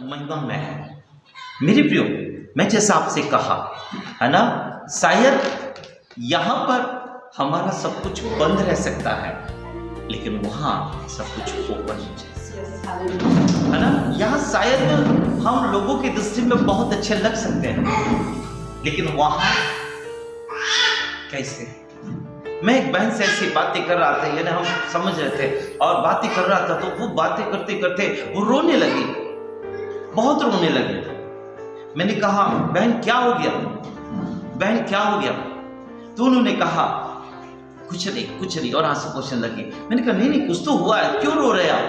महिमा है। मेरे प्रियो, मैं जैसा आपसे कहा है ना, शायद यहाँ पर हमारा सब कुछ बंद रह सकता है, लेकिन वहाँ सब कुछ ओपन है ना। यहाँ शायद हम लोगों की दृष्टि में बहुत अच्छे लग सकते हैं, लेकिन वहाँ कैसे? मैं एक बहन से ऐसी बातें कर रहा था, यानी हम समझ रहे थे और बातें कर रहा था, तो वो बातें करते करते वो रोने लगी, बहुत रोने लगी। मैंने कहा बहन क्या हो गया, बहन क्या हो गया? तो उन्होंने कहा कुछ नहीं, और आंसू पोंछने लगी। मैंने कहा नहीं कुछ तो हुआ है, क्यों रो रहे आप?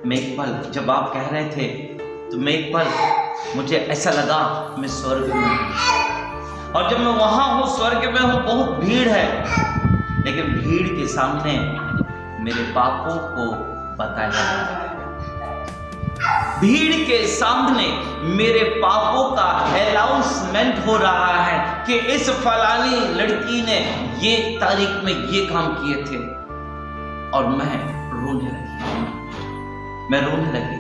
मैं एक पल, जब आप कह रहे थे तो मैं एक पल, मुझे ऐसा लगा मैं स्वर्ग में हूं, और जब मैं वहां हूं, स्वर्ग में हूं, बहुत भीड़ है, लेकिन भीड़ के सामने मेरे पापों को बताया जा रहा है। भीड़ के सामने मेरे पापों का अनाउंसमेंट हो रहा है कि इस फलानी लड़की ने ये तारीख में ये काम किए थे, और मैं रोने लगी,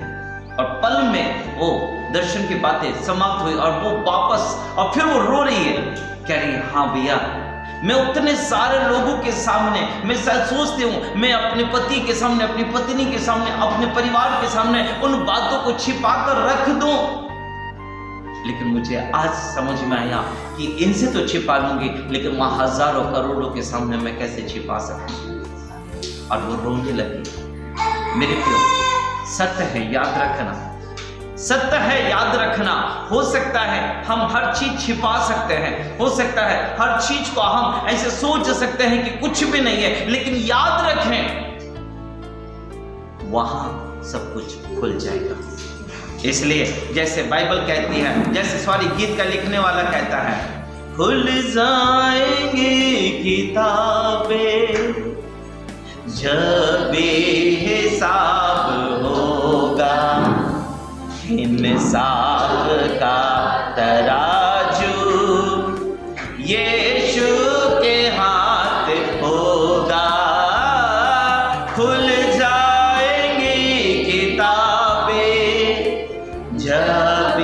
और पल में वो दर्शन की बातें समाप्त हुई, और वो वापस, और फिर वो रो रही है, कह रही है हाँ भैया, मैं उतने सारे लोगों के सामने, मैं शायद सोचती हूँ मैं अपने पति के सामने, अपनी पत्नी के सामने, अपने परिवार के सामने उन बातों को छिपा कर रख दूं, लेकिन मुझे आज समझ में आया कि इनसे तो छिपा लूंगी, लेकिन वहां हजारों करोड़ों के सामने मैं कैसे छिपा सकती। और वो रोने लगी। मेरे प्रियो, सत्य है, याद रखना, सत्य है, याद रखना। हो सकता है हम हर चीज छिपा सकते हैं, हो सकता है हर चीज को हम ऐसे सोच सकते हैं कि कुछ भी नहीं है, लेकिन याद रखें वहां सब कुछ खुल जाएगा। इसलिए जैसे बाइबल कहती है, जैसे गीत का लिखने वाला कहता है, खुल जाएंगी किताबें जब हिसाब होगा, इंसाफ का तराजू यीशु के हाथ होगा। खुल जाएंगी किताबें जब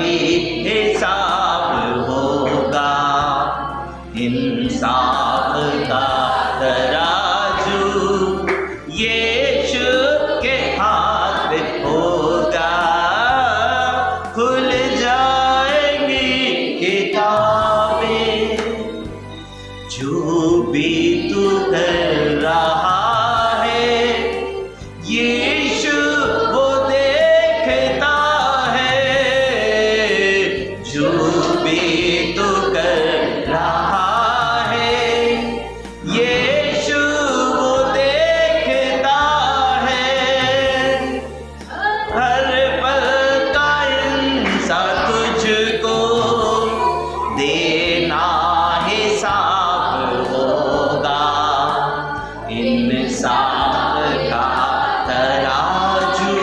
हिसाब होगा, इंसाफ का तराजू यीशु के हाथ होगा। खुल जाएंगी किताबें, जो भी तू कर रहा है, यीशु वो देखता है। जो भी तू कर रहा है, यीशु वो देखता है। हर पल का इंसान तुझको देना हिसाब होगा, इंसाफ का तराजू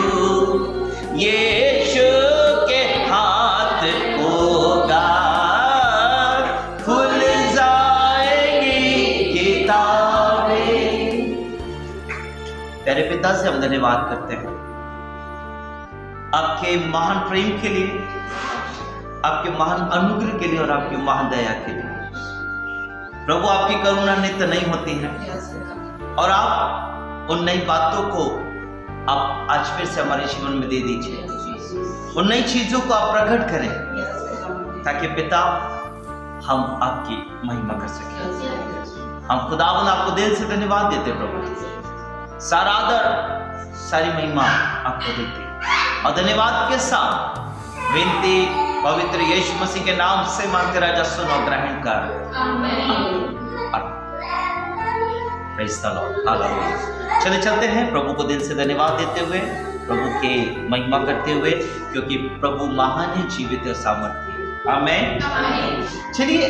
यीशु के हाथ होगा। खुल जाएगी किताबें। प्यारे पिता से हम धन्यवाद करते हैं आपके महान प्रेम के लिए, आपके महान अनुग्रह के लिए और आपकी महान दया के लिए। प्रभु, आपकी करुणा नित्य नहीं होती है, और आप उन नई बातों को आप आज फिर से हमारे जीवन में दे दीजिए। उन नई चीजों को आप प्रकट करें, ताकि पिता हम आपकी महिमा कर सकें। हम खुदावन आपको दिल से धन्यवाद देते प्रभु, सारा आदर सारी महिमा आपको देते, और धन्यवाद के साथ विनती पवित्र यीशु मसीह के नाम से मांगते राजा, सुन और ग्रहण कर। आमीन। Praise the Lord, hallelujah. चले चलते हैं प्रभु को दिल से धन्यवाद देते हुए, प्रभु के महिमा करते हुए, क्योंकि प्रभु महान है, जीवित और सामर्थ्य। आमीन। चलिए,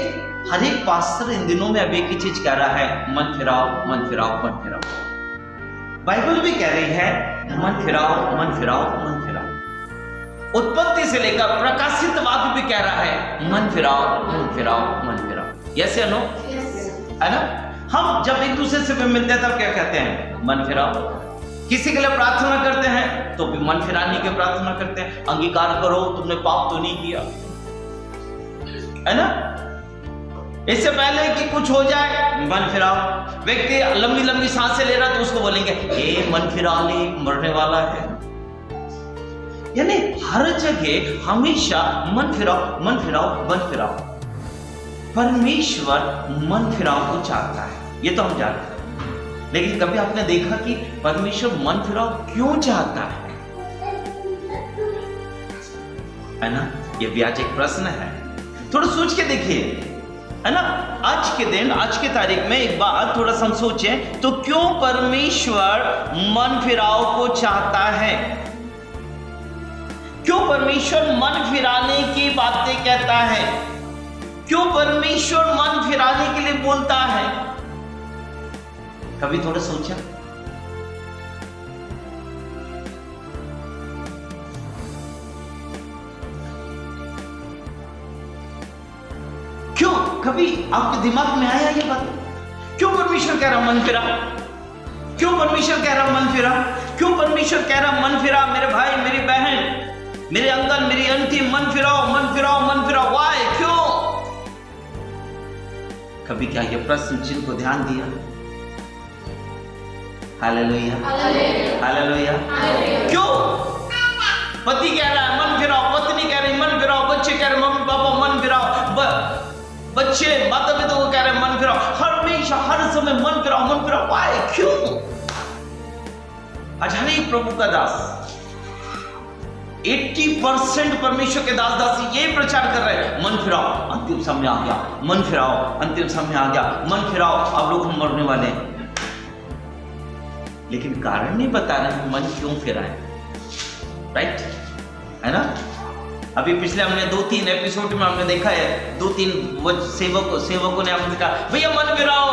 हर एक पास्टर इन दिनों में अब एक ही चीज कह रहा है, मन फिराओ, मन फिराओ, मन फिराओ। बाइबल भी कह रही है मन फिराओ, मन फिराओ, मन फिराओ। उत्पत्ति से लेकर प्रकाशित वाक्य भी कह रहा है मन फिराओ, मन फिराओ, मन फिराओ। यस या नो? है ना? हम जब एक दूसरे से मिलते हैं तब क्या कहते हैं? मन फिराओ। किसी के लिए प्रार्थना करते हैं तो भी मन फिराने की प्रार्थना करते हैं, अंगीकार करो तुमने पाप तो नहीं किया, है ना। इससे पहले कि कुछ हो जाए मन फिराओ। व्यक्ति लंबी लंबी सांसें ले रहा तो उसको बोलेंगे ए मन फिरा ले, मरने वाला है। यानी हर जगह हमेशा मन फिराओ मन फिराओ मन फिराओ। परमेश्वर मन फिराव को चाहता है, ये तो हम जानते हैं, लेकिन कभी आपने देखा कि परमेश्वर मन फिराव क्यों चाहता है ना। ये भी आज एक प्रश्न है, थोड़ा सोच के देखिए, है ना। आज के दिन, आज की तारीख में एक बात थोड़ा सा हम सोचें तो क्यों परमेश्वर मन फिराव को चाहता है, क्यों परमेश्वर मन फिराने की बातें कहता है, क्यों परमेश्वर मन फिराने के लिए बोलता है। कभी थोड़ा सोचा? क्यों कभी आपके दिमाग में आया ये बात? क्यों परमेश्वर कह रहा मन फिरा, क्यों परमेश्वर कह रहा मन फिरा, क्यों परमेश्वर कह रहा मन फिरा। मेरे भाई मेरी बहन मेरे अंकल मेरी आंटी मन फिराओ मन फिराओ मन फिराओ। वाई, क्यों? कभी क्या ये प्रश्न जिनको ध्यान दिया? Hallelujah hallelujah. क्यों पति कह रहा है मन फिराओ, पत्नी कह रही मन फिराओ, बच्चे कह रहे मम्मी पापा मन फिराओ, बच्चे माता पिता को कह रहे मन फिराओ, हमेशा हर समय मन फिराओ मन फिराओ। वाई, क्यों? आज हर एक प्रभु का दास 80% परमेश्वर के दास दासी ये प्रचार कर रहे हैं मन फिराओ, अंतिम समय आ गया, मन फिराओ, अंतिम समय आ गया, मन फिराओ, अब लोग हम मरने वाले हैं। लेकिन कारण नहीं बता रहे मन क्यों फिराए, राइट, है ना। अभी पिछले हमने 2-3 एपिसोड में हमने देखा है, 2-3 सेवकों ने हमसे कहा भैया मन फिराओ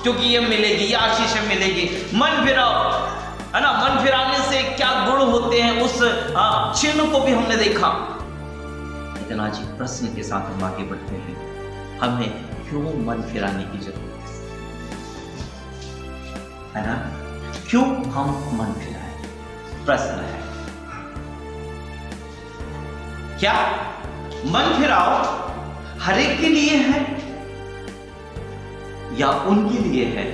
क्योंकि ये मिलेगी, ये आशीष मिलेगी, मन फिराओ, है ना। मन फिराने से क्या गुण होते हैं उस चिन्ह को भी हमने देखा। लेकिन आज एक प्रश्न के साथ हम आगे बढ़ते हैं, हमें क्यों मन फिराने की जरूरत है ना। क्यों हम मन फिराएं? प्रश्न है क्या मन फिराओ हर एक के लिए है या उनके लिए है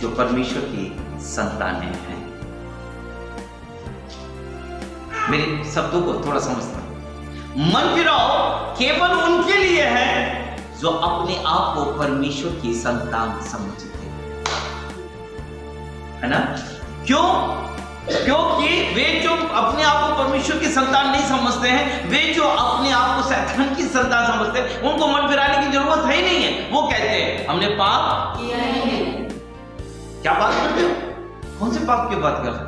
जो परमेश्वर की संतानें हैं? मेरे शब्दों को थोड़ा समझना। मन फिराओ केवल उनके लिए है जो अपने आप को परमेश्वर की संतान समझते हैं, है ना। क्यों? क्योंकि वे जो अपने आप को परमेश्वर की संतान नहीं समझते हैं, वे जो अपने आप को शैतान की संतान समझते हैं, उनको मन फिराने की जरूरत है ही नहीं है। वो कहते हैं हमने पाप किया ही नहीं। क्या बात करते हो? कौन से पाप की बात कर रहे हो?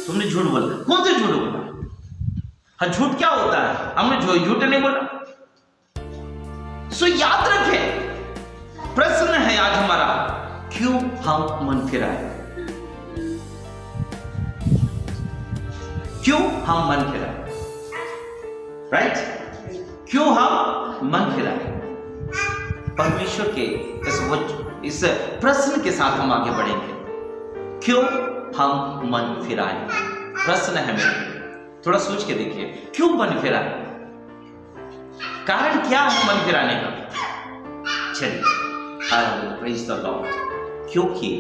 तुमने झूठ बोला। कौन से झूठ बोला? हाँ, झूठ क्या होता है? हमने झूठ नहीं बोला। सो याद रखें, प्रश्न है आज हमारा, क्यों हम मन फिराए? क्यों हम मन फिराए? राइट, क्यों हम मन फिराए? परमेश्वर के इस प्रश्न के साथ हम आगे बढ़ेंगे। क्यों हम मन फिराए? प्रश्न है मेरा, थोड़ा सोच के देखिए, क्यों मन फिराए? कारण क्या है मन फिराने का? चलिए, प्रेज़ द लॉर्ड। क्योंकि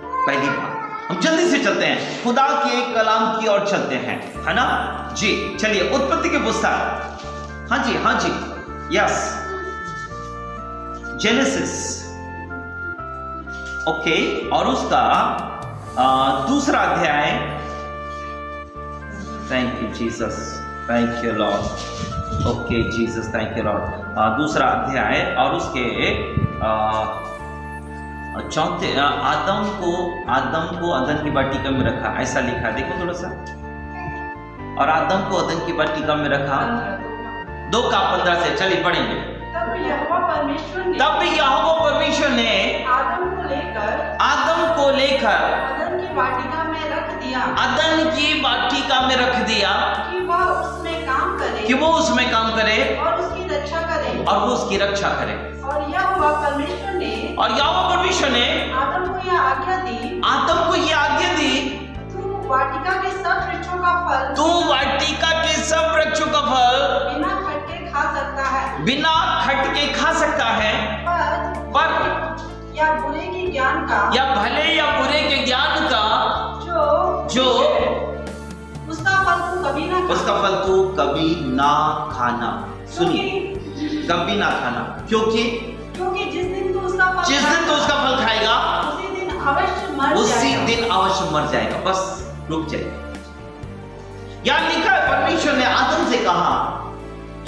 पहली बात, हम जल्दी से चलते हैं, खुदा के कलाम की ओर चलते हैं, है ना जी। चलिए, उत्पत्ति के पुस्तक, हाँ जी, यस, जेनेसिस, ओके, और उसका दूसरा अध्याय, thank you Jesus, thank you Lord, okay Jesus, thank you Lord. दूसरा अध्याय और उसके चौथे, आदम को अदन की वाटिका में रखा, ऐसा लिखा, देखो थोड़ा सा। और आदम को अदन की वाटिका में रखा, 2:15 से, चलिए पढ़ेंगे। तब यहोवा परमेश्वर ने आदम को लेकर अदन की वाटिका में रख दिया कि वह उसमें काम करे और उसकी रक्षा और वो उसकी रक्षा करे। और यहोवा परमेश्वर ने और यहोवा परमेश्वर ने आदम को यह आज्ञा दी, आदम को ये आज्ञा दी, तू वाटिका के सब वृक्षों का फल तू वाटिका के सब वृक्षों का फल बिना खटके खा सकता है, बिना खटके खा सकता है, पर या बुरे के ज्ञान का, या भले या बुरे के ज्ञान का जो उसका फल तू कभी ना खा। उसका फल तू कभी ना खाना। सुनिए, कभी ना खाना, क्योंकि जिस दिन तू उसका फल खाएगा उसी दिन अवश्य मर उसी जाएगा। दिन अवश्य मर जाएगा। बस रुक जाएगा। यहाँ लिखा है, परमेश्वर ने आदम से कहा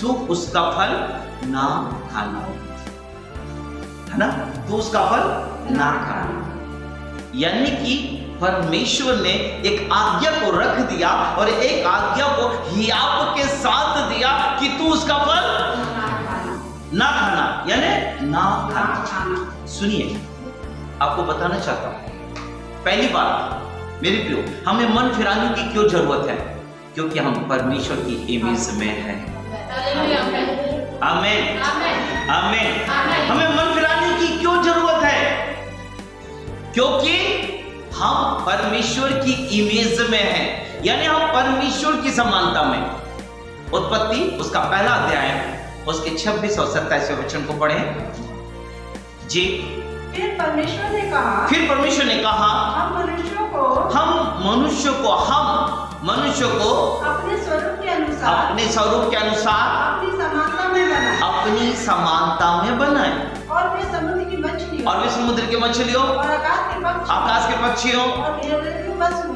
तू उसका फल ना खाना, है ना, तू उसका फल ना खाना। यानी कि परमेश्वर ने एक आज्ञा को रख दिया और एक आज्ञा को हियाव के साथ दिया कि तू उसका फल ना खाना, यानी ना खाना। सुनिए, आपको बताना चाहता हूं, पहली बात मेरी प्रियो, हमें मन फिराने की क्यों जरूरत है? क्योंकि हम परमेश्वर की इमेज में हैं। आमीन, आमीन। हमें मन फिराने की क्यों जरूरत है? क्योंकि हम परमेश्वर की इमेज में हैं, यानी हम परमेश्वर की समानता में। उत्पत्ति उसका पहला अध्याय उसके 26 और 27 वचन को पढ़ें जी। फिर परमेश्वर ने कहा हम मनुष्य को अपने स्वरूप के अनुसार अपनी समानता में बनाए और वे समुद्र की मछलियों और आकाश के पक्षियों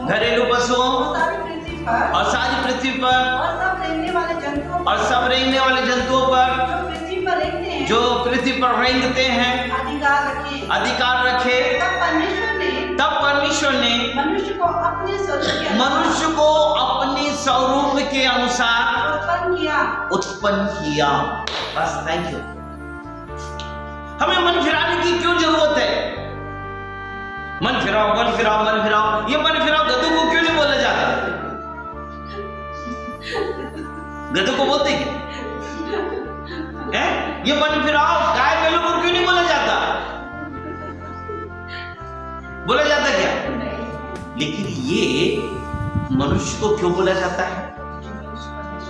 घरेलू पशुओं और सारी पृथ्वी पर और सब रेंगने वाले जंतुओं पर जो पृथ्वी पर रेंगते हैं अधिकार रखे। तब परमेश्वर ने मनुष्य को अपने स्वरूप के अनुसार उत्पन्न किया। बस, थैंक यू। हमें मन फिराने की क्यों जरूरत है? मन फिराओ, मन फिराओ, मन फिराओ। ये मन फिराओ गधों को क्यों नहीं बोला जाता? गधों को बोलते क्या है? ये मन फिराओ गाय बैलों को क्यों नहीं बोला जाता? बोला जाता क्या? लेकिन ये मनुष्य को क्यों बोला जाता है?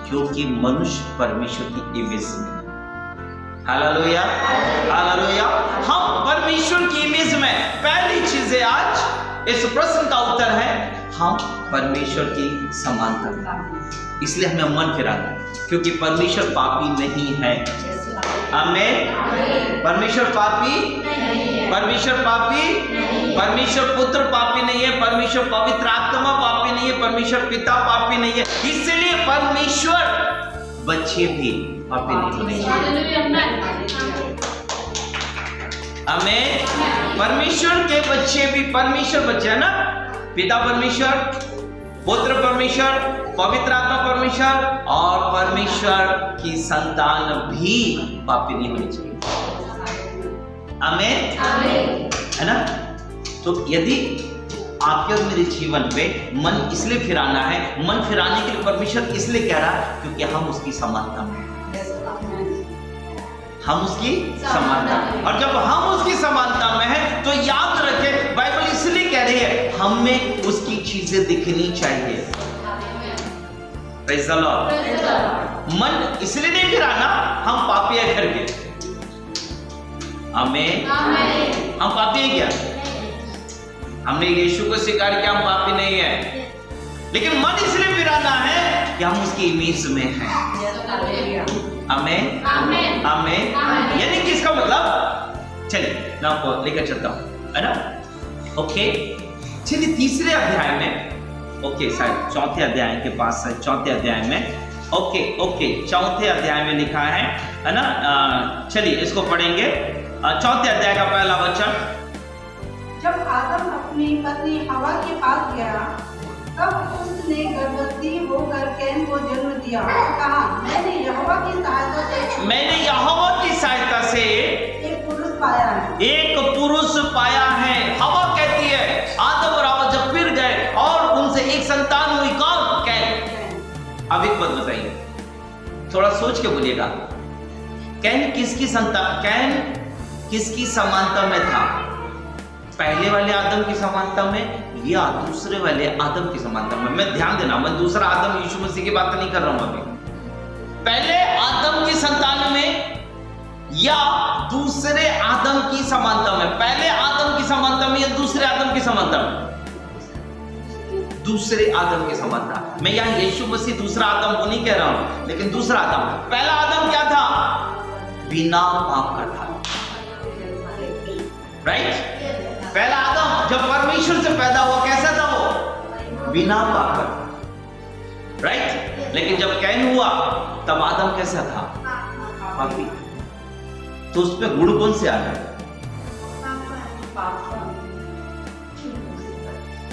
क्योंकि मनुष्य परमेश्वर की इमेज में। Hallelujah, hallelujah. हम परमेश्वर की इमेज में। पहली चीज है, आज इस प्रश्न का उत्तर है, हम परमेश्वर की समानता। इसलिए हमें मन फिराना, क्योंकि परमेश्वर पापी नहीं है। आमीन। परमेश्वर पापी, परमेश्वर पुत्र पापी नहीं है, परमेश्वर पवित्र आत्मा पापी नहीं है, परमेश्वर पिता पापी नहीं है। इसलिए परमेश्वर बच्चे भी पापी नहीं है। आमीन। परमेश्वर के बच्चे भी, परमेश्वर बच्चे है ना, पिता परमेश्वर, पुत्र परमेश्वर, पवित्र आत्मा परमेश्वर और परमेश्वर की संतान भी पापी नहीं होनी चाहिए। आमीन, है ना। तो यदि आपके और मेरे जीवन पे मन इसलिए फिराना है, मन फिराने के लिए परमेश्वर इसलिए कह रहा है क्योंकि हम उसकी समानता में, हम उसकी समानता में। और जब हम उसकी समानता में हैं तो याद रखें, बाइबल इसलिए कह रही है हमें उसकी चीजें दिखनी चाहिए। Praise the Lord. मन इसलिए नहीं फिराना हम पापी है करके। आमीन। हम पापी है क्या? हमने यीशु को स्वीकार किया, हम पापी नहीं है। लेकिन मन इसलिए फिराना है कि हम उसकी इमेज में हैं। आमीन, आमीन। यानी कि इसका मतलब, चलिए मैं आपको लेकर चलता हूं, है ना। ओके, चलिए तीसरे अध्याय में, ओके शायद चौथे अध्याय के पास है, चौथे अध्याय में, ओके चौथे अध्याय में लिखा है ना। चलिए इसको पढ़ेंगे। चौथे अध्याय का पहला वचन। जब आदम अपनी पत्नी हवा के पास गया, तब उसने गर्भवती होकर कैन को जन्म दिया और कहा, मैंने यहोवा की सहायता से एक पुरुष पाया है। हवा कहती है आदम और हवा जब फिर गए और उनसे एक संतान हुई, कौन? कैन। अब एक बात बताइए, थोड़ा सोच के बोलिएगा, कैन किसकी समानता में था? पहले वाले आदम की समानता में या दूसरे वाले आदम की समानता में? मैं ध्यान देना, मैं दूसरा आदम यीशु मसीह की बात नहीं कर रहा हूं अभी। पहले आदम की संतान में या दूसरे आदम की समानता में? पहले आदम की समानता में या दूसरे आदम की समानता में? दूसरे आदम की समानता। मैं यहां यीशु मसीह दूसरा आदम वो नहीं कह रहा हूं, लेकिन दूसरा आदम। पहला आदम क्या था? बिना पाप का था, राइट? पहला आदम जब परमेश्वर से पैदा हुआ कैसा था वो? बिना पाप का, राइट? लेकिन जब कैन हुआ तब आदम कैसा था? पापी। तो उसमें गुण कौन से आ गए?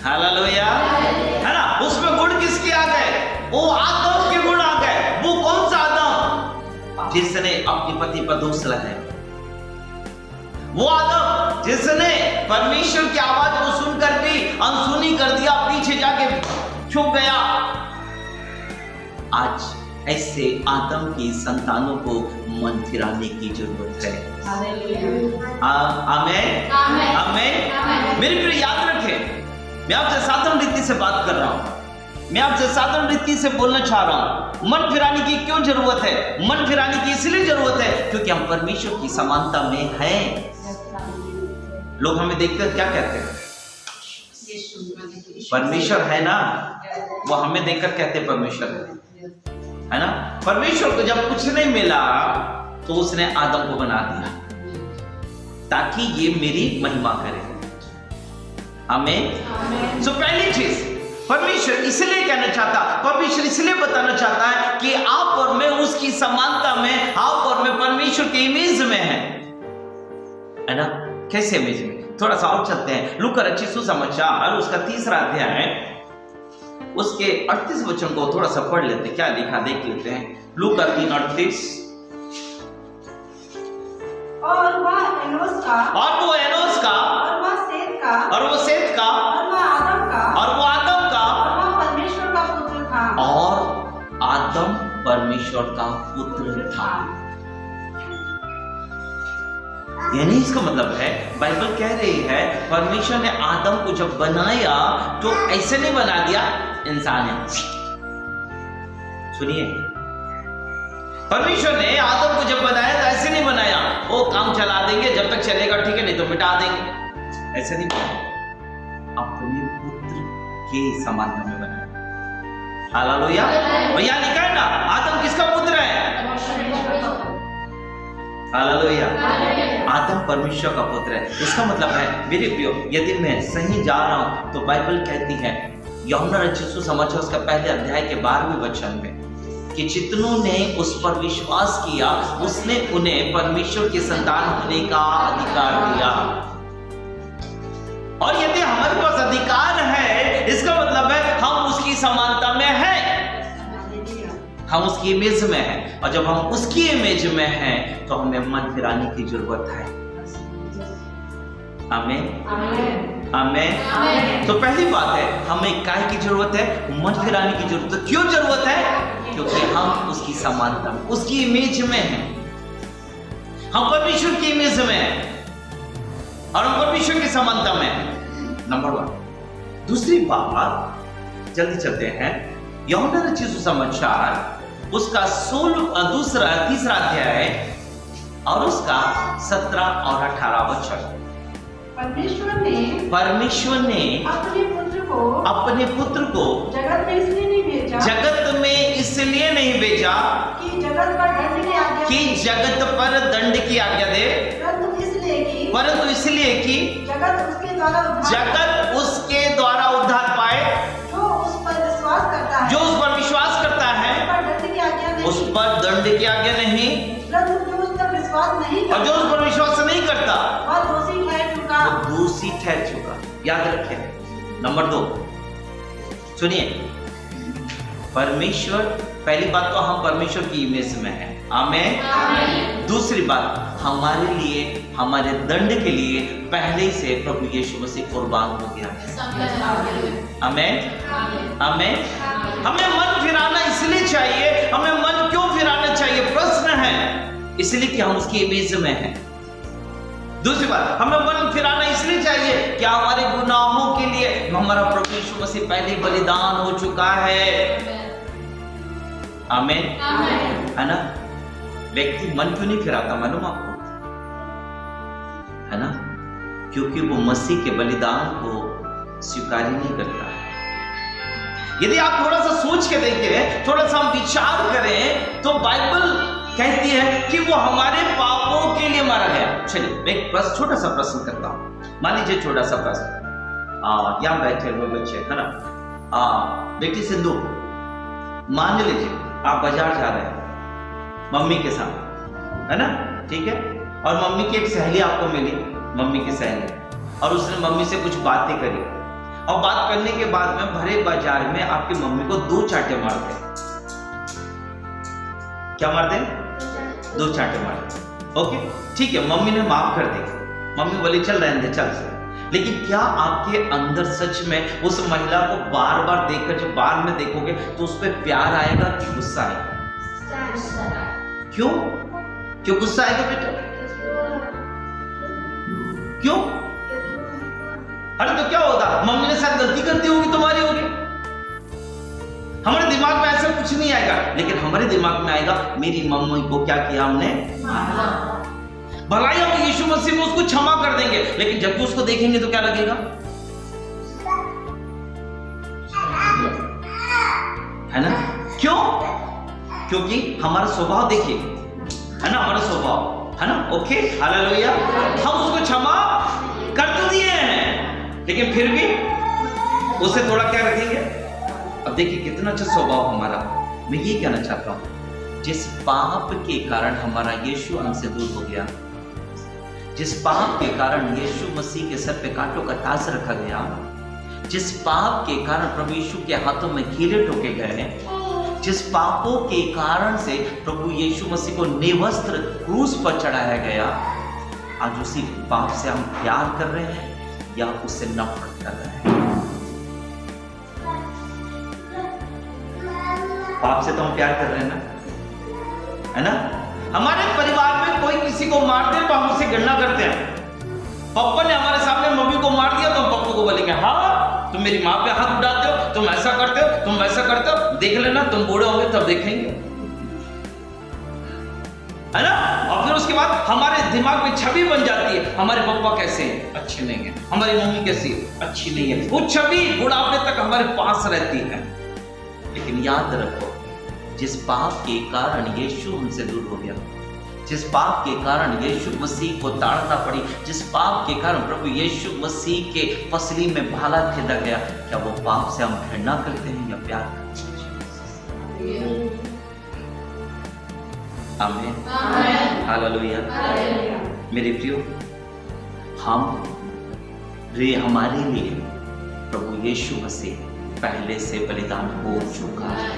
हालेलुया, है ना? उसमें गुण किसके आ गए? वो आदम के गुण आ गए। वो कौन सा आदम? जिसने अपनी पति पर दोष लगाया। वो आदम जिसने परमेश्वर की आवाज को सुनकर भी अनसुनी कर दिया, पीछे जाके छुप गया। आज ऐसे आदम की संतानों को मन फिराने की जरूरत है। आमीन, आमीन। मेरे प्रिय याद रखें, मैं आपसे साधारण रीति से बात कर रहा हूं। मैं आपसे साधारण रीति से बोलना चाह रहा हूं। मन फिराने की क्यों जरूरत है? मन फिराने की इसलिए जरूरत है क्योंकि हम परमेश्वर की समानता में हैं। लोग हमें देखकर क्या कहते हैं? परमेश्वर है ना, वो हमें देखकर कहते हैं परमेश्वर है ना। परमेश्वर को जब कुछ नहीं मिला तो उसने आदम को बना दिया ताकि ये मेरी महिमा करे। आमीन। सो पहली चीज परमेश्वर इसलिए कहना चाहता, परमेश्वर इसलिए बताना चाहता है कि आप और मैं उसकी समानता में, आप और मैं परमेश्वर के इमेज में है ना। कैसे इमेज में? थोड़ा सा और चलते हैं। लूका रचित सुसमाचार उसका 3रा अध्याय है, उसके 38 वचन को थोड़ा सा पढ़ लेते हैं, क्या लिखा देख लेते हैं। लूका 3:38। और वह एनोस का, और वो एनोस का, और वह सेत का, और वो सेत का, और वह आदम का, और वो आदम का, और वह परमेश्वर का पुत्र था। और आदम परमेश्वर का पुत्र था। यानी इसका मतलब है, बाइबल कह रही है परमेश्वर ने आदम को जब बनाया तो ऐसे नहीं बना दिया इंसान है। सुनिए, परमेश्वर ने आदम को जब बनाया तो ऐसे नहीं बनाया, वो काम चला देंगे जब तक चलेगा ठीक है, नहीं तो मिटा देंगे, ऐसे नहीं बनाया। अपने पुत्र के समानता में बनाया। हालेलुया। भैया लिखा है ना, आदम किसका पुत्र है? हालेलुया। आदम परमेश्वर का पुत्र है। इसका मतलब है मेरे प्रियो, यदि मैं सही जा रहा हूं तो बाइबल कहती है यूहन्ना रचित सुसमाचार उसका 1 अध्याय के 12वें वचन में कि जितनों ने उस पर विश्वास किया उसने उन्हें परमेश्वर के संतान होने का अधिकार दिया। और यदि हमारे पास अधिकार है, इसका मतलब है हम उसकी समानता में हैं, हम उसकी इमेज में हैं। और जब हम उसकी इमेज में हैं तो हमें मन फिराने की जरूरत है। आमीन, आमीन। तो पहली बात है, हमें काय की जरूरत है? मन फिराने की जरूरत है। क्यों जरूरत है? क्योंकि हम उसकी समानता में, उसकी इमेज में हैं। हम परमेश्वर की इमेज में हैं और हम परमेश्वर की समानता में हैं। नंबर 1। दूसरी बात, जल्दी चलते हैं, यूहन्ना रचित सुसमाचार उसका 3रा अध्याय और उसका 17 और 18 वचन। परमेश्वर ने अपने पुत्र को जगत में इसलिए नहीं भेजा, जगत में इसलिए नहीं भेजा कि जगत पर दंड की आज्ञा, कि जगत पर दंड की आज्ञा दे, परंतु इसलिए कि जगत उसके द्वारा उद्धार पाए। जो उस पर विश्वास करता है, जो उस पर विश्वास करता है उस पर दंड की आज्ञा नहीं, जो उस पर विश्वास नहीं करता, और जो उस पर विश्वास नहीं करता वह दोषी ठहर चुका, वो दोषी ठहर चुका। याद रखें। नंबर 2 सुनिए, परमेश्वर, पहली बात तो हम परमेश्वर की इमेज में हैं। आमीन। दूसरी बात, हमारे लिए, हमारे दंड के लिए पहले ही से प्रभु यीशु मसीह कुर्बान हो गया। आमीन, आमीन। हमें मन फिराना इसलिए चाहिए, हमें मन क्यों फिराना चाहिए? प्रश्न है, इसलिए कि हम उसकी इमेज में हैं। दूसरी बात, हमें मन फिराना इसलिए चाहिए कि हमारे गुनाहों के लिए हमारा प्रभु यीशु मसीह पहले बलिदान हो चुका है। आमीन, है ना। व्यक्ति मन क्यों नहीं फिराता मालूम आपको? है ना, क्योंकि वो मसीह के बलिदान को स्वीकार ही नहीं करता है। यदि आप थोड़ा सा सोच के देखें, थोड़ा सा हम विचार करें, तो बाइबल कहती है कि वो हमारे पापों के लिए मारा गया। चलिए मैं एक प्रश्न, छोटा सा प्रश्न करता हूं। मान लीजिए छोटा सा प्रश्न, यहाँ बैठे हुए बच्चे, है ना, बेटी सिंधु, मान लीजिए आप बाजार जा रहे हैं मम्मी के साथ, है ना, ठीक है, और मम्मी की एक सहेली आपको मिली, मम्मी की सहेली, और उसने मम्मी से कुछ बातें करी, और बात करने के बाद में भरे बाजार में आपकी मम्मी को 2 चांटे मारते। क्या मारते? 2 चांटे मारते। ओके, ठीक है, मम्मी ने माफ कर दी, मम्मी बोली चल रहने दे, चल। लेकिन क्या आपके अंदर सच में उस महिला को बार बार देखकर जब बाद में देखोगे तो उस पर प्यार आएगा कि गुस्सा आएगा? क्यों? क्यों गुस्सा आएगा बेटा? क्यों? अरे तो क्या होता, मम्मी ने शायद गलती करती होगी, तुम्हारी होगी। हमारे दिमाग में ऐसा कुछ नहीं आएगा, लेकिन हमारे दिमाग में आएगा मेरी मम्मी को क्या किया हमने, भलाई हम यीशु मसीह में उसको क्षमा कर देंगे, लेकिन जब भी उसको देखेंगे तो क्या लगेगा, है ना? क्यों? क्योंकि हमारा स्वभाव देखिए, है ना, हमारा स्वभाव, है ना, ओके, हालेलुया, हम उसको क्षमा कर तो दिए हैं, लेकिन फिर भी उसे थोड़ा क्या रखेंगे। अब देखिए कितना अच्छा स्वभाव हमारा। मैं ये कहना चाहता हूं, जिस पाप के कारण हमारा यीशु हमसे दूर हो गया, जिस पाप के कारण यीशु मसीह के सर पे कांटों का ताज रखा गया, जिस पाप के कारण प्रभु यीशु के हाथों में कीले ठोके गए, जिस पापों के कारण से प्रभु यीशु मसीह को निर्वस्त्र क्रूस पर चढ़ाया गया, आज उसी पाप से हम प्यार कर रहे हैं या उससे नफरत कर रहे हैं? पाप से तो हम प्यार कर रहे हैं ना, है ना। हमारे परिवार में कोई किसी को मार दे तो हम उसे घृणा करते हैं। पापा ने हमारे सामने मम्मी को मार दिया तो हम पापा को बोलेंगे हाँ तुम मेरी माँ पे हाथ उठाते हो, तुम ऐसा करते हो, तुम वैसा करते हो, देख लेना तुम बूढ़े होंगे तब देखेंगे, है ना। और फिर उसके बाद हमारे दिमाग में छवि बन जाती है, हमारे पापा कैसे हैं, अच्छे नहीं है, हमारी मम्मी कैसी अच्छी नहीं है, वो छवि बुढ़ापे तक हमारे पास रहती है। लेकिन याद रखो, जिस पाप के कारण यीशु हमसे दूर हो गया, जिस पाप के कारण यीशु मसीह को ताड़ना पड़ी, जिस पाप के कारण प्रभु यीशु मसीह के पसली में भाला खेदा गया, क्या वो पाप से हम घृणा करते हैं या प्यार करते हैं? आमीन, हालेलुया। मेरे प्रियो, हमारे लिए प्रभु यीशु मसीह पहले से बलिदान हो चुका है।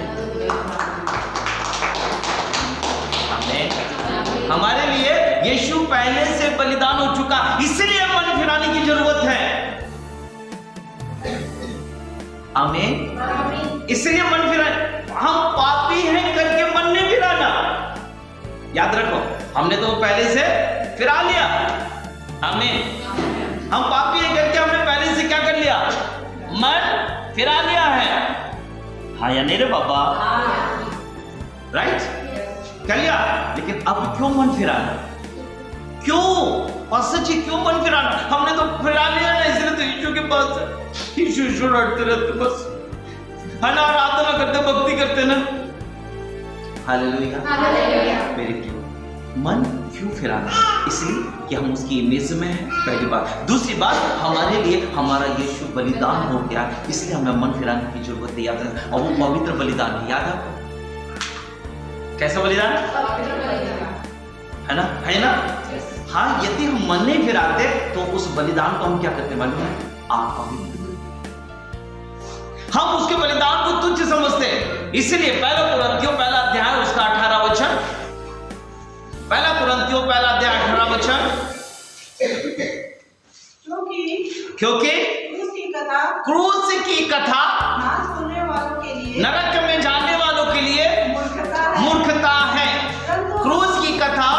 हमारे लिए यीशु पहले से बलिदान हो चुका, इसलिए मन फिराने की जरूरत है। आमीन, इसलिए मन फिराने। हम पापी हैं करके मन नहीं फिराना, याद रखो, हमने तो पहले से फिरा लिया। आमीन, हम पापी हैं करके हमने पहले से क्या कर लिया, मन फिरा लिया है। हाँ या नहीं रे बाबा, राइट, कर लिया। लेकिन अब क्यों मन फिराना, क्यों पास्टर जी क्यों मन फिराना? हमने तो फिरा लिया ना, इसलिए तो यीशु के पास यीशु लड़ते रहते बस, है ना, आराधना करते, भक्ति करते ना। हालेलुया, मेरे क्यों मन क्यों फिराना? इसलिए कि हम उसकी इमेज में हैं, पहली बात। दूसरी बात, हमारे लिए हमारा यीशु बलिदान हो गया, इसलिए हमें मन फिराने की जरूरत है। याद है, और वो पवित्र बलिदान है। याद है कैसा बलिदान है ना, है ना। हाँ, यदि हम मन नहीं फिराते तो उस बलिदान को हम क्या करते मालूम है, अपवित्र। हम उसके बलिदान को तुच्छ समझते हैं। इसलिए पहला कुरिन्थियों पहला अध्याय उसका 18 वचन, पहला कुरिन्थियों पहला अध्याय 18 वचन, क्योंकि क्रूस की कथा नरक में जाने वालों के लिए मूर्खता है। क्रूस की कथा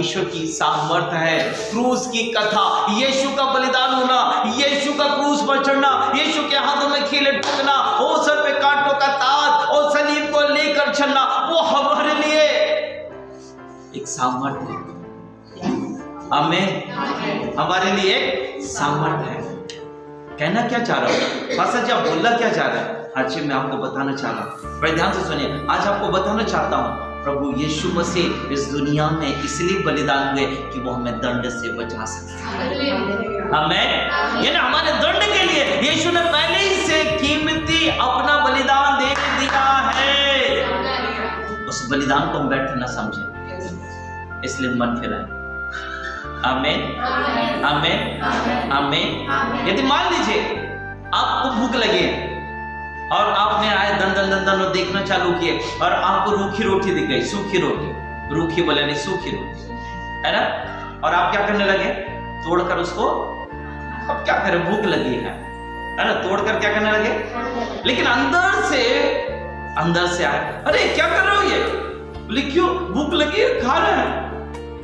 परमेश्वर की सामर्थ्य है। क्रूस की कथा, यीशु का बलिदान होना, यीशु का क्रूस पर चढ़ना, यीशु के हाथों में कीलें ठोकना, वो सर पे कांटों का ताज और सलीब को लेकर चलना, वो हमारे लिए एक सामर्थ्य है। आमीन। हमारे लिए एक सामर्थ्य है। कहना क्या चाह रहा हूं पास्टर जी, आप बोलना क्या चाह रहे हैं? आज मैं आपको बताना चाह रहा हूं, बड़े ध्यान से सुनिए। आज आपको बताना चाहता हूं, प्रभु यीशु मसीह इस दुनिया में इसलिए बलिदान हुए कि वो हमें दंड से बचा सके। आमीन। ये ना हमारे दंड के लिए यीशु ने पहले ही से कीमती अपना बलिदान दे दिया है। उस बलिदान को हम व्यर्थ न समझें, इसलिए मन फिराएं। आमीन, आमीन, आमीन। यदि मान लीजिए आपको भूख लगी और आपने आए दन और देखना चालू किए और आपको रूखी रोटी दिख गई, सूखी रोटी, रूखी बोले नहीं सूखी रोटी, है ना, और आप क्या करने लगे? तोड़कर उसको, अब क्या करें, भूख लगी है ना, तोड़कर क्या करने लगे? लेकिन अंदर से आए, अरे क्या कर रहे हो ये? बोले क्यों? भूख लगी है, खा रहे हैं।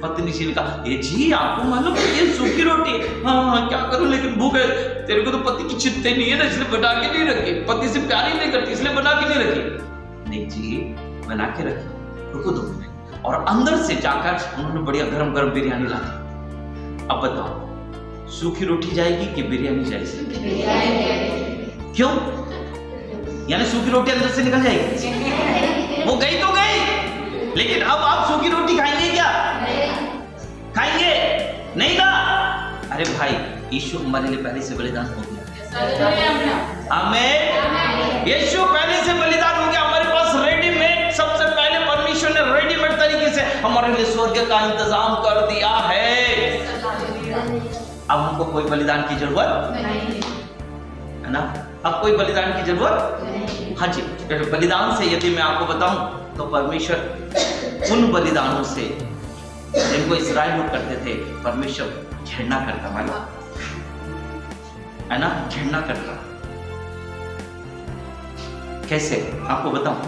पत्नी जी ने कहा, ये जी आपको मालूम है ये सूखी रोटी है? हाँ क्या करूं, लेकिन भूख है। तेरे को तो पति की चिंता नहीं है ना, इसलिए बना के नहीं रखी, पति से प्यार ही नहीं करती इसलिए बना के नहीं रखी। नहीं जी बना के रखी, रुको 2 मिनट। और अंदर से जाकर उन्होंने बढ़िया गरम गरम बिरयानी ला दी। अब बताओ सूखी रोटी जाएगी कि बिरयानी जाएगी? क्यों? यानी सूखी रोटी अंदर से निकल जाएगी? वो गई तो गई, लेकिन अब आप सूखी रोटी खाएंगे क्या? खाएंगे नहीं ना। अरे भाई यीशु हमारे लिए पहले से बलिदान हो गया। आमीन। यीशु पहले से बलिदान हो गया, हमारे पास रेडीमेड, सबसे पहले परमेश्वर ने रेडीमेड तरीके से हमारे लिए स्वर्ग का इंतजाम कर दिया है। अब हमको कोई बलिदान की जरूरत नहीं है ना, अब कोई बलिदान की जरूरत नहीं। हाँ जी, बलिदान से यदि मैं आपको बताऊं तो परमेश्वर उन बलिदानों से जिनको इस्राएल लोग करते थे, परमेश्वर घृणा करता है ना, घृणा करता। कैसे आपको बताऊं?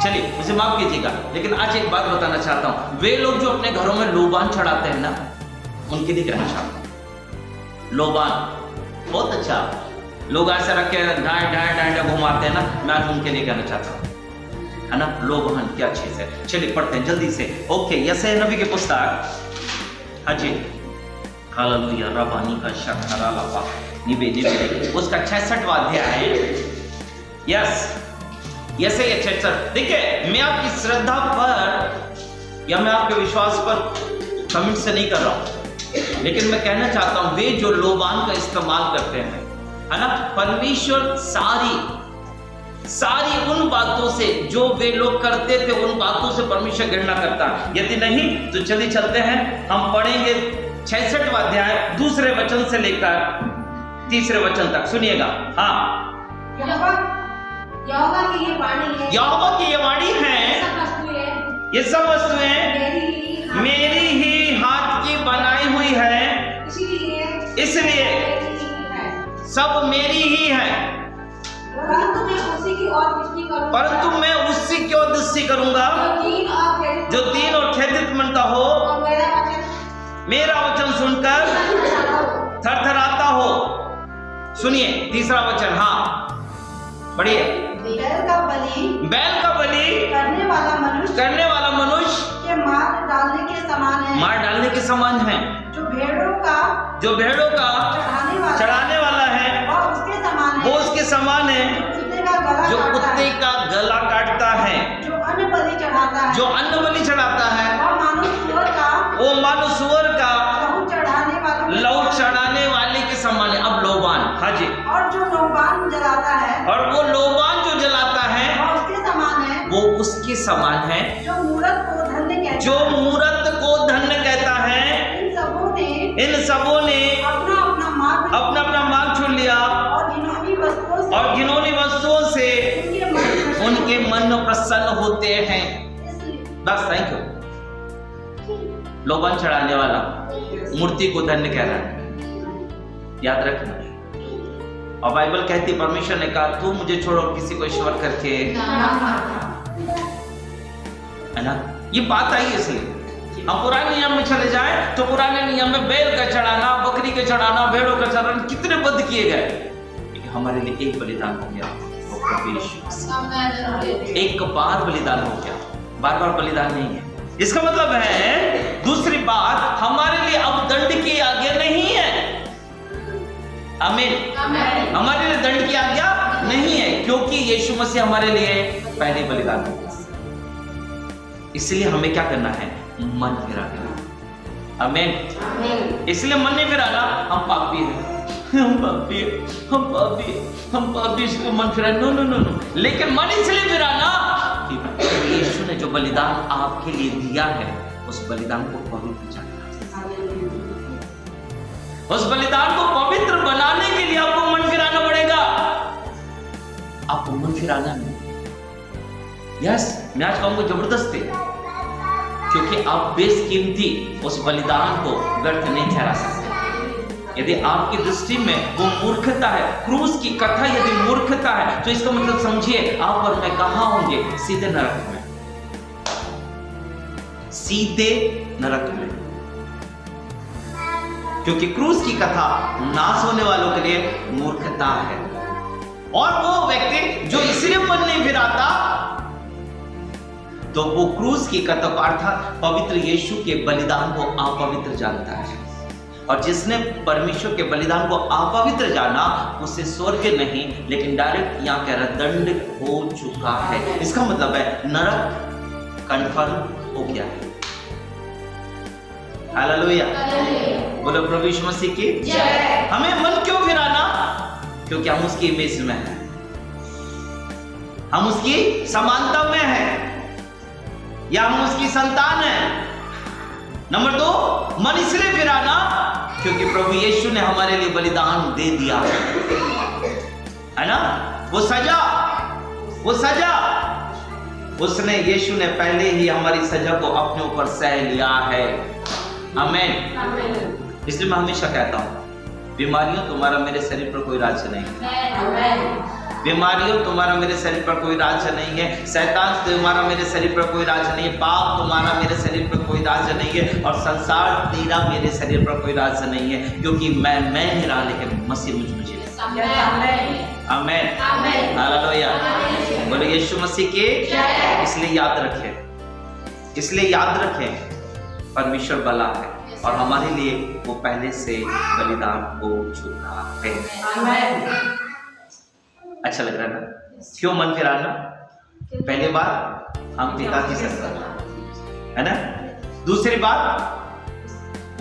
चलिए मुझे माफ कीजिएगा, लेकिन आज एक बात बताना चाहता हूं। वे लोग जो अपने घरों में लोबान चढ़ाते हैं ना, उनके लिए कहना चाहता हूं। लोबान बहुत अच्छा, लोग ऐसे रख के डांडा घुमाते हैं ना, मैं आज उनके लिए कहना चाहता हूं, है ना। लोबान क्या चीज है? चलिए पढ़ते हैं जल्दी से। ओके, यशायाह नबी की पुस्तक, हाँ जी, हालेलुया, रबानी का शखरा लापा निबे उसका 66वां अध्याय है। यस, यशायाह 66। देखिए मैं आपकी श्रद्धा पर या मैं आपके विश्वास पर कमेंट से नहीं कर रहा हूं, लेकिन मैं कहना चाहता हूं वे जो लोबान का इस्तेमाल करते हैं, है ना, परमेश्वर सारी उन बातों से जो वे लोग करते थे, उन बातों से परमेश्वर घृणा करता है। यदि नहीं तो चलिए चलते हैं, हम पढ़ेंगे 66वां अध्याय 2 वचन से लेकर 3 वचन तक। सुनिएगा। हाँ, यहोवा की ये वाणी है, यहोवा की ये वाणी है, ये सब वस्तुएं मेरी ही हाथ की बनाई हुई है, इसलिए सब मेरी ही है, परंतु मैं उसी की ओर दृष्टि करूंगा जो दीन और खेदित मन का हो, मेरा वचन सुनकर थरथराता हो। सुनिए 3 वचन। हाँ पढ़िए। बैल का बलि करने वाला मनुष्य के मार डालने के समान है, जो भेड़ों का चढ़ाने वाला है, वो उसके समान है, जो कुत्ते का गला काटता है, जो अन्न बलि चढ़ाता है, वो मानो सुअर का लहू चढ़ाने वाले के समान है। अब लोबान, हाँ जी, और जो लोबान जलाता है, और वो लोबान जो जलाता है वो उसके समान है, जो मूरत को धन्य कहता है। इन सबों ने अपना मार्ग छोड़ लिया और घिनौनी वस्तुओं से उनके मन प्रसन्न होते हैं। बस, थैंक यू। लोबान चढ़ाने वाला मूर्ति को धन्य कह रहा है, याद रखना। और बाइबल कहती, परमेश्वर ने कहा तू मुझे छोड़ो किसी को ईश्वर करके, है ना। ये बात आई इसलिए हम पुराने नियम में चले जाएं तो पुराने नियम में बैल का चढ़ाना, बकरी का चढ़ाना, भेड़ों का चढ़ाना कितने बंद किए गए, लेकिन हमारे लिए एक बलिदान हो गया, वो प्रभु यीशु। एक बार बलिदान हो गया, बार बार बलिदान नहीं है। इसका मतलब है, दूसरी बात, हमारे लिए अब दंड की आज्ञा नहीं है। आमीन। हमारे लिए दंड की आज्ञा नहीं है, क्योंकि यीशु मसीह हमारे लिए पहले बलिदान हो गया। इसलिए हमें क्या करना है? मन फिराना। आमीन। इसलिए मन नहीं फिराना, हम पापी हैं, हम पापी हैं, हम पापी हैं, हम पापी, इसलिए मन फिराना, नो नो नो नो। लेकिन मन इसलिए फिराना कि यीशु ने जो बलिदान आपके लिए दिया है, उस बलिदान को पवित्र जानना, उस बलिदान को पवित्र बनाने के लिए आपको मन फिराना पड़ेगा। आपको मन फिराना नहीं, यस, मैं आज कहूंगा जबरदस्ती, क्योंकि आप बेशकीमती उस बलिदान को व्यर्थ नहीं ठहरा सकते। यदि आपकी दृष्टि में वो मूर्खता है, क्रूस की कथा यदि मूर्खता है, तो इसका मतलब समझिए आप और मैं कहां होंगे? सीधे नरक में, सीधे नरक में। क्योंकि क्रूस की कथा नाश होने वालों के लिए मूर्खता है, और वो व्यक्ति जो इसलिए मन नहीं फिराता, तो वो क्रूस की कथा को अर्थात पवित्र यीशु के बलिदान को अपवित्र जानता है। और जिसने परमेश्वर के बलिदान को अपवित्र जाना, उसे स्वर्ग नहीं लेकिन डायरेक्ट यहाँ कह रहा दंड हो चुका है। इसका मतलब है नरक कंफर्म हो गया है। हालेलुया, बोलो प्रभु यीशु मसीह की जय। हमें मन क्यों फिराना? क्योंकि हम उसकी इमेज में हैं, हम उसकी समानता में हैं, या हम उसकी संतान हैं। नंबर 2, मन इसलिए फिराना क्योंकि प्रभु यीशु ने हमारे लिए बलिदान दे दिया है ना। वो सजा उसने, यीशु ने पहले ही हमारी सजा को अपने ऊपर सह लिया है। आमीन। इसलिए मैं हमेशा कहता हूं, बीमारियों तुम्हारा मेरे शरीर पर कोई राज्य नहीं। बीमारियों तुम्हारा मेरे शरीर पर कोई राज्य नहीं है। शैतान तुम्हारा मेरे शरीर पर कोई राज्य नहीं है। पाप तुम्हारा मेरे शरीर पर कोई राज्य नहीं है, और संसार तेरा मेरे शरीर पर कोई राज्य नहीं है, क्योंकि मैं नहीं रहा लेकिन मसीह मुझ में जीता। आमीन। हालेलुया, बोलो यीशु मसीह के। इसलिए याद रखें परमेश्वर भला है, और हमारे लिए वो पहले से बलिदान हो चुका है। अच्छा लग रहा है ना? क्यों मन फिराना? पहली बात, हम पिता की संतान है ना। दूसरी बात,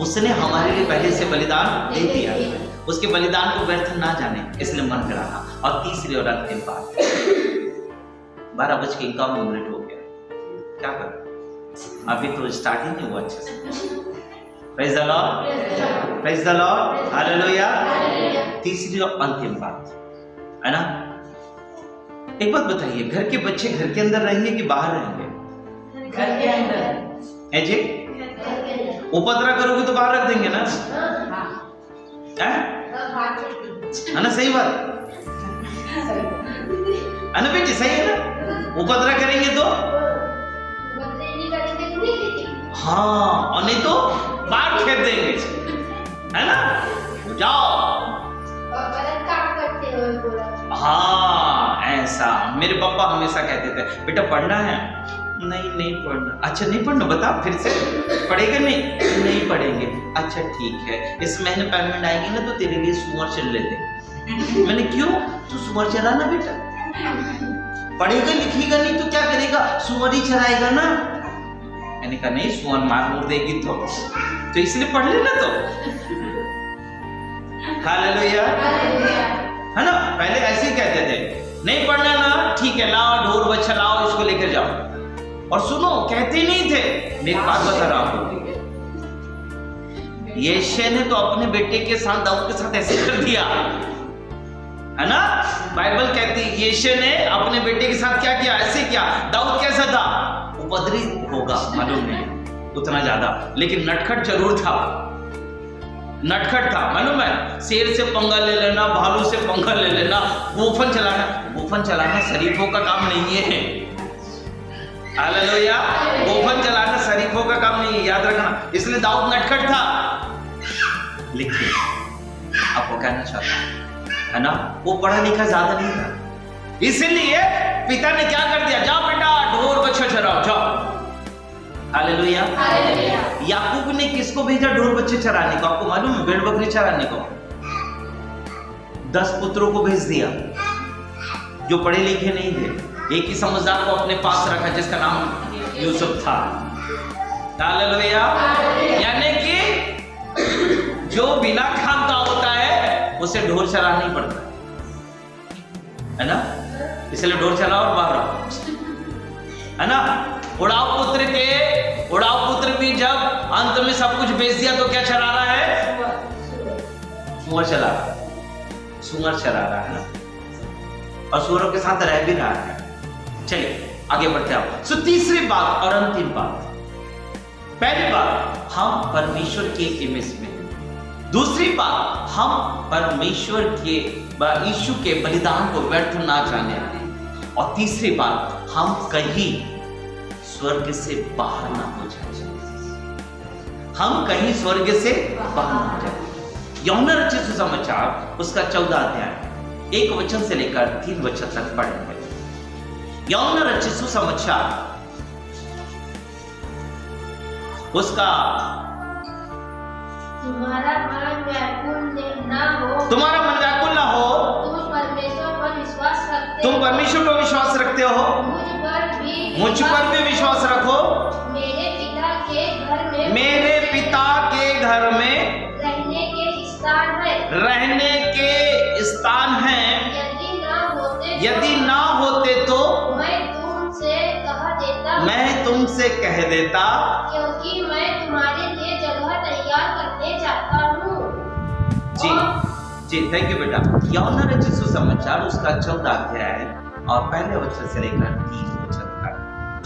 उसने हमारे लिए पहले से बलिदान दे दिया, उसके बलिदान को व्यर्थ ना जाने, इसलिए मन फिराना। और तीसरी और अंतिम बात, 12:51 हो गया, क्या करें? अभी तो स्टार्टिंग नहीं हुआ अच्छे से। Praise the Lord, praise the Lord, hallelujah. तीसरी और अंतिम बात है ना, एक बात बताइए, घर के बच्चे घर के अंदर रहेंगे कि बाहर रहेंगे? घर के अंदर है जी। उपद्रव करोगे तो बाहर रख देंगे ना, है ना? सही बात है ना बेटी, सही है ना? उपद्रव करेंगे तो हाँ, और नहीं तो बाहर खेत देंगे, है ना? जाओ। हाँ, ऐसा मेरे पापा हमेशा कहते थे, बेटा पढ़ना है? नहीं पढ़ना। अच्छा नहीं पढ़ना, बता फिर से। पढ़ेगा नहीं पढ़ेंगे। अच्छा ठीक है, इस महीने पेमेंट आएगी ना तो तेरे लिए सुअर चल लेते। मैंने क्यों? तू सुअर चलाना बेटा, पढ़ेगा लिखेगा नहीं तो क्या करेगा? सुअर ही चलाएगा ना। मैंने कहा नहीं, सुअर मार मुड़ देगी तो इसलिए पढ़ लेना। तो हालेलुया, है ना? पहले ऐसे ही कहते थे, नहीं पढ़ना ना, ठीक है, लाओ ढोर बच्चा लाओ, इसको लेकर जाओ। और सुनो, कहते नहीं थे। मैं एक बात बता रहा हूं, यीशु ने तो अपने बेटे के साथ, दाऊद के साथ ऐसे कर दिया, है ना? बाइबल कहती है यीशु ने अपने बेटे के साथ क्या किया? ऐसे किया। दाऊद कैसा था? उपद्रवी होगा, मालूम नहीं उतना ज्यादा, लेकिन नटखट जरूर था। नटखट था, मालूम है? शेर से पंगा ले लेना, भालू से पंगा ले लेना, गोफन चलाना शरीफों का काम नहीं है। हालेलुया। गोफन जलाना शरीफों का काम नहीं है, याद रखना। इसलिए दाऊद नटखट था। लिखिए, आपको कहना चाहता हूं, है ना, वो पढ़ा लिखा ज्यादा नहीं था, इसीलिए पिता ने क्या कर दिया, जाओ बेटा ढोर बच्चा चराओ, जाओ। हालेलुया। याकूब ने किसको भेजा ढोर बच्चे चराने को? आपको मालूम है, भेड़ बकरी चराने को 10 पुत्रों को भेज दिया जो पढ़े लिखे नहीं थे। एक ही समझदार को अपने पास रखा जिसका नाम यूसुफ था। हालेलुया। यानी कि जो बिना काम का होता है उसे ढोर चराना ही पड़ता है ना, इसलिए ढोर चलाओ और बाहर आओ, है ना। उड़ाव पुत्र भी जब अंत में सब कुछ बेच दिया तो क्या चला रहा है? सुअर चला रहा है ना, और सुअरों के साथ रह भी रहा है। चलिए आगे बढ़ते हैं। सो तीसरी बात और अंतिम बात, पहली बात हम परमेश्वर के इमेज में, दूसरी बात हम परमेश्वर के यीशु के बलिदान को व्यर्थ ना जाने, और तीसरी बात हम कहीं स्वर्ग से बाहर ना हो जाए, हम कहीं स्वर्ग से बाहर ना हो जाए। यूहन्ना रचित सुसमाचार उसका 14 अध्याय 1 वचन से लेकर 3 वचन तक पढ़ेंगे। यूहन्ना रचित सुसमाचार उसका तुम्हारा मन व्याकुल ना हो, तुम परमेश्वर पर विश्वास रखते हो, मुझ पर भी विश्वास रखो। मेरे पिता के घर में रहने के स्थान है। यदि ना होते तो मैं तुमसे कह देता, क्योंकि मैं तुम्हारे लिए जगह तैयार करने जाता हूँ। जी थैंक यू बेटा। यूहन्ना रचित सुसमाचार उसका 14 अध्याय और पहले वचन से लेकर 3 वचन तक।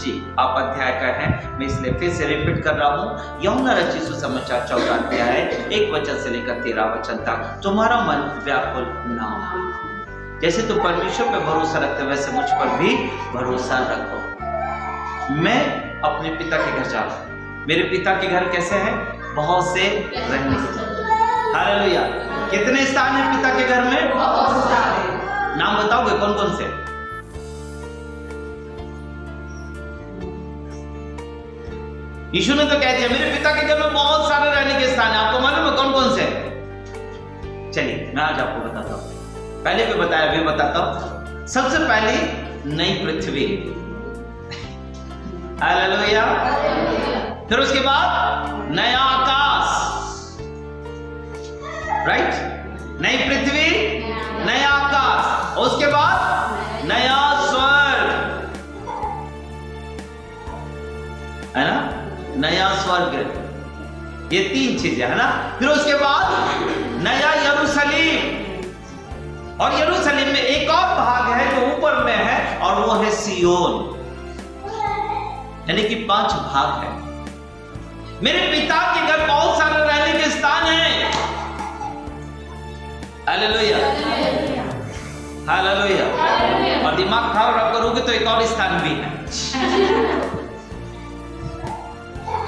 जी आप अध्याय का है, मैं इसलिए फिर से रिपीट कर रहा हूँ। यूहन्ना रचित सुसमाचार 14 अध्याय 1 वचन से लेकर 13 वचन तक। तुम्हारा मन व्याकुल ना हो, जैसे तुम परमेश्वर पर भरोसा रखते वैसे मुझ पर भी भरोसा रखो। मैं अपने पिता के घर जा रहा हूँ। मेरे पिता के घर कैसे है? बहुत से रहने। हालेलुया। कितने स्थान है पिता के घर में? बहुत सारे। नाम बताओगे कौन कौन से? यीशु ने तो कह दिया मेरे पिता के घर में बहुत सारे रहने के स्थान है। आपको मालूम है कौन कौन से? चलिए मैं आज आपको बताता हूं। पहले भी बताया, अभी बताता हूं। सबसे पहले नई पृथ्वी, हालेलुया। फिर उसके बाद नया आकाश, राइट। नई पृथ्वी, नया आकाश, और उसके बाद नया स्वर्ग, है ना, नया स्वर्ग। ये 3 चीजें है ना। फिर उसके बाद नया यरूशलेम, और यरूशलेम में एक और भाग है जो ऊपर में है, और वो है सियोन। यानी कि 5 भाग है। मेरे पिता के घर बहुत सारे रहने के स्थान हैं। Hallelujah, hallelujah. और दिमाग खराब करोगे तो एक और स्थान भी है।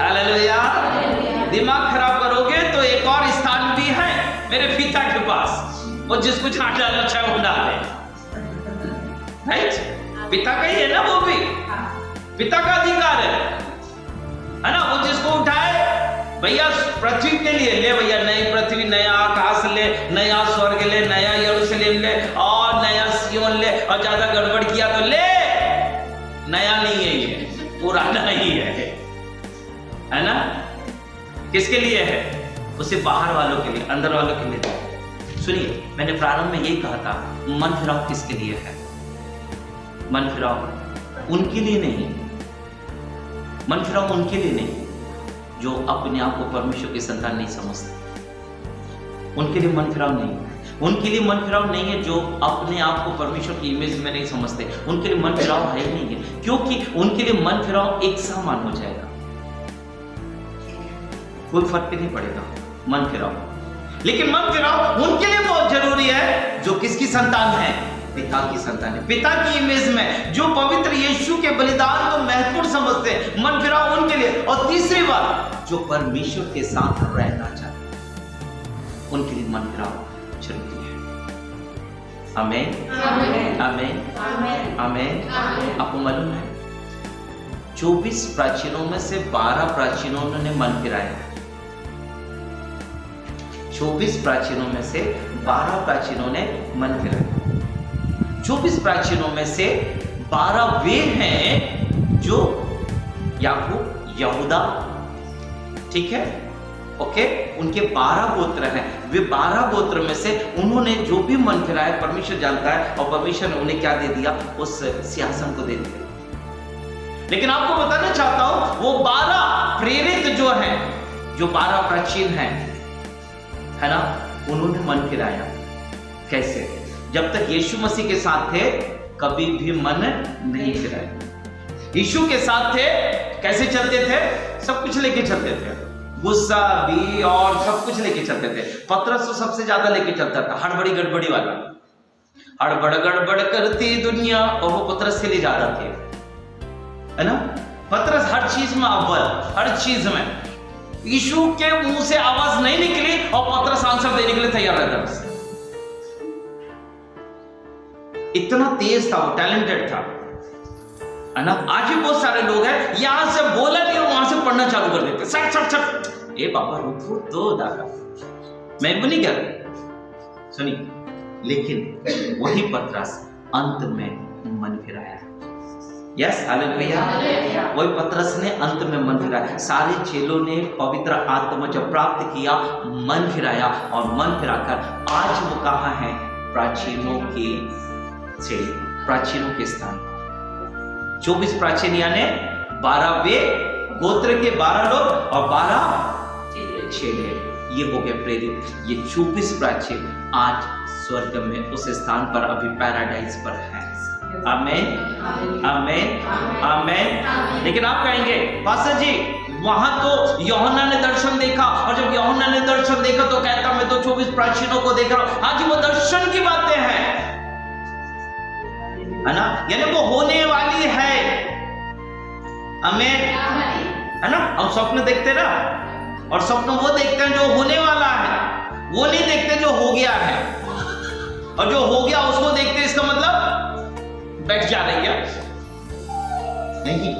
हालेलुया। दिमाग खराब करोगे तो एक और स्थान भी है मेरे पिता के पास। वो जिसको जहां डालना चाहे वो डाले, राइट। पिता का ही है ना, वो भी पिता का अधिकार है ना। वो जिसको उठाए भैया पृथ्वी के लिए ले, भैया नई पृथ्वी, नया आकाश ले, नया स्वर्ग ले, नया यरूशलेम ले, और नया सियोन ले। और ज्यादा गड़बड़ किया तो ले, नया नहीं है ये, पुराना ही है ना। किसके लिए है? उसे बाहर वालों के लिए, अंदर वालों के लिए। सुनिए, मैंने प्रारंभ में यही कहा था, मन फिराव किसके लिए है? मन फिराव उनके लिए नहीं, मन फिराव उनके लिए नहीं जो अपने आप को परमेश्वर की संतान नहीं समझते। उनके लिए मन फिराव नहीं है। उनके लिए मन फिराव नहीं है जो अपने आप को परमेश्वर की इमेज में नहीं समझते। उनके लिए मन फिराव है नहीं है, क्योंकि उनके लिए मन फिराव एक समान हो जाएगा, कोई फर्क नहीं पड़ेगा मन फिराव। लेकिन मन फिराव उनके लिए बहुत जरूरी है जो किसकी संतान है? पिता की संतान है, पिता की इमेज में जो पवित्र यीशु के बलिदान को महत्वपूर्ण समझते हैं, मन फिराओ उनके लिए। और तीसरी बात, जो परमेश्वर के साथ रहना चाहते हैं उनके लिए मन फिराओ जरूरी है। आमीन आमीन आमीन। आपको मालूम है 24 प्राचीनों में से 12 प्राचीनों ने मन फिराया। 24 प्राचीनों में से 12 प्राचीनों ने मन फिराया। 24 प्राचीनों में से 12 वे हैं जो याकूब, यहूदा, ठीक है, ओके, उनके 12 गोत्र हैं। वे 12 गोत्र में से उन्होंने जो भी मन फिराया परमेश्वर जानता है, और परमेश्वर ने उन्हें क्या दे दिया? उस सिंहासन को दे दिया। लेकिन आपको बताना चाहता हूं वो 12 प्रेरित जो हैं, जो 12 प्राचीन हैं, है ना, उन्होंने मन फिराया। कैसे? जब तक यीशु मसीह के साथ थे कभी भी मन नहीं फिराया। यीशु के साथ थे, कैसे चलते थे? सब कुछ लेके चलते थे, गुस्सा भी और सब कुछ लेके चलते थे। पतरस तो सबसे ज्यादा लेके चलता था, हड़बड़ी गड़बड़ी वाला, हड़बड़ गड़बड़ करती दुनिया, और वो पतरस के लिए ज्यादा थे, है ना। पतरस हर चीज में अव्वल, हर चीज में। यीशु के मुंह से आवाज नहीं निकली और पतरस आंसर देने के लिए तैयार रहता। इतना तेज था वो, टैलेंटेड था, है ना। आज भी बहुत सारे लोग हैं यहां से बोला नहीं और वहां से पढ़ना चालू कर देते, सट सट सट। ए बाबा रुको तो दादा, मैं भी नहीं कर, सुनिए। लेकिन वही पतरस अंत में मन फिराया। Yes, hallelujah. वही पतरस ने अंत में मन फिराया। सारे चेलों ने पवित्र आत्मा जब प्राप्त किया, मन फिराया, और मन फिराकर आज वो कहाँ है? प्राचीनों के से, प्राचीनों के स्थान। 24 प्राचीन यानी 12 वे गोत्र के 12 लोग और 12 चेले, ये हो गए प्रेरित। ये 24 प्राचीन आज स्वर्ग में उस स्थान पर, अभी पैराडाइज पर है। आमीन आमीन आमीन। लेकिन आप कहेंगे पास्टर जी वहां तो यूहन्ना ने दर्शन देखा, और जब यूहन्ना ने दर्शन देखा तो कहता मैं तो 24 प्राचीनों को देख रहा हूं। हाँ जी, वो दर्शन की बातें हैं, है ना, यानी वो होने वाली है। आमीन, है ना। हम स्वप्न देखते ना, और स्वप्न वो देखते हैं जो होने वाला है, वो नहीं देखते जो हो गया है। और जो हो गया उसको देखते, इसका मतलब बैठ जा रही है नहीं।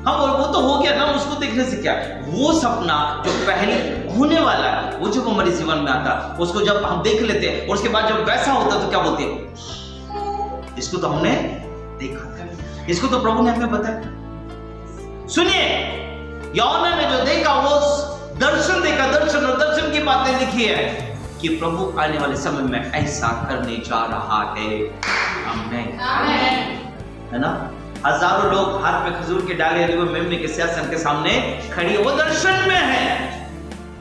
हाँ, वो तो हो गया ना, उसको देखने से क्या? वो सपना जो पहले होने वाला है, वो जब हमारे जीवन में आता, उसको जब हम देख लेते हैं, और उसके बाद जब वैसा होता तो क्या बोलते हैं? इसको तो हमने देखा था, इसको तो प्रभु ने हमें बताया। सुनिए, यूहन्ना ने जो देखा वो दर्शन देखा, दर्शन, और दर्शन की बातें लिखी है कि प्रभु आने वाले समय में ऐसा करने जा रहा है। आमीन, है ना। हजारों लोग हाथ में खजूर के डाले लिए मेमने के सिंहासन के सामने खड़ी, वो दर्शन में है।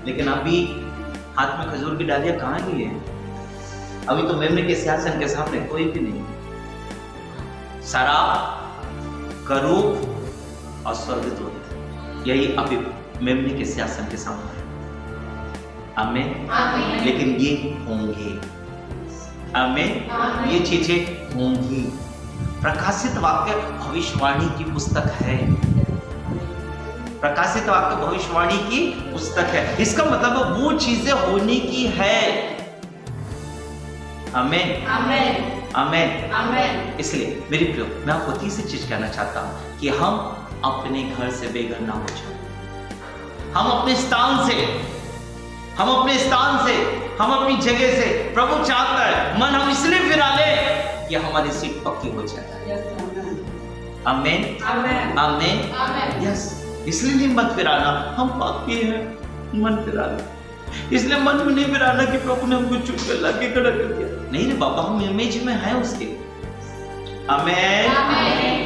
लेकिन अभी हाथ में खजूर की डालियां कहां गई है? अभी तो मेमने के सिंहासन के सामने कोई भी नहीं। शराब, करूब और स्वर्गदूत, यही अभी मेमने के सिंहासन के सामने है। आमीन। लेकिन ये होंगे, आमीन, ये चीजें होंगी। प्रकाशित वाक्य भविष्यवाणी की पुस्तक है, प्रकाशित वाक्य भविष्यवाणी की पुस्तक है। इसका मतलब वो चीजें होने की है। आमीन आमीन आमीन। इसलिए मेरी प्रियो, मैं आपको तीसरी चीज कहना चाहता हूं कि हम अपने घर से बेघर ना हो जाए। हम अपने स्थान से, हम अपने स्थान से, हम अपनी जगह से, प्रभु चाहता है मन हम इसलिए फिरा ले कि हमारी सीट पक्की हो जाए। आमीन आमीन। यस, इसलिए नहीं मत फिराना, हम पापी हैं, मन फिराना। इसलिए मन में नहीं फिराना कि प्रभु ने हमको चुप कर लाके खड़ा कर दिया। नहीं रे बाबा, हम इमेज में हैं उसके। आमीन।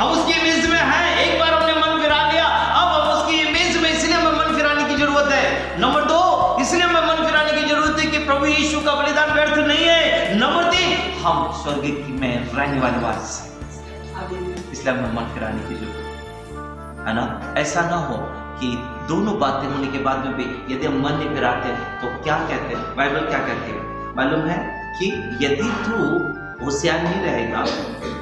हम उसकी इमेज में हैं। एक बार हमने मन फिरा लिया, अब हम उसकी इमेज में, इसलिए हमें मन फिराने की जरूरत है। नंबर 2, इसलिए हमें मन फिराने की जरूरत है कि प्रभु यीशु का बलिदान व्यर्थ नहीं है। नंबर 3, हम स्वर्ग में रहने वाले वारिस हैं, इसलिए हमें मन फिराने की जरूरत है ना। ऐसा ना हो कि दोनों बातें होने के बाद में भी यदि हम मन नहीं फिराते तो क्या कहते हैं? बाइबल क्या कहती है मालूम है कि यदि तू होशियार नहीं रहेगा,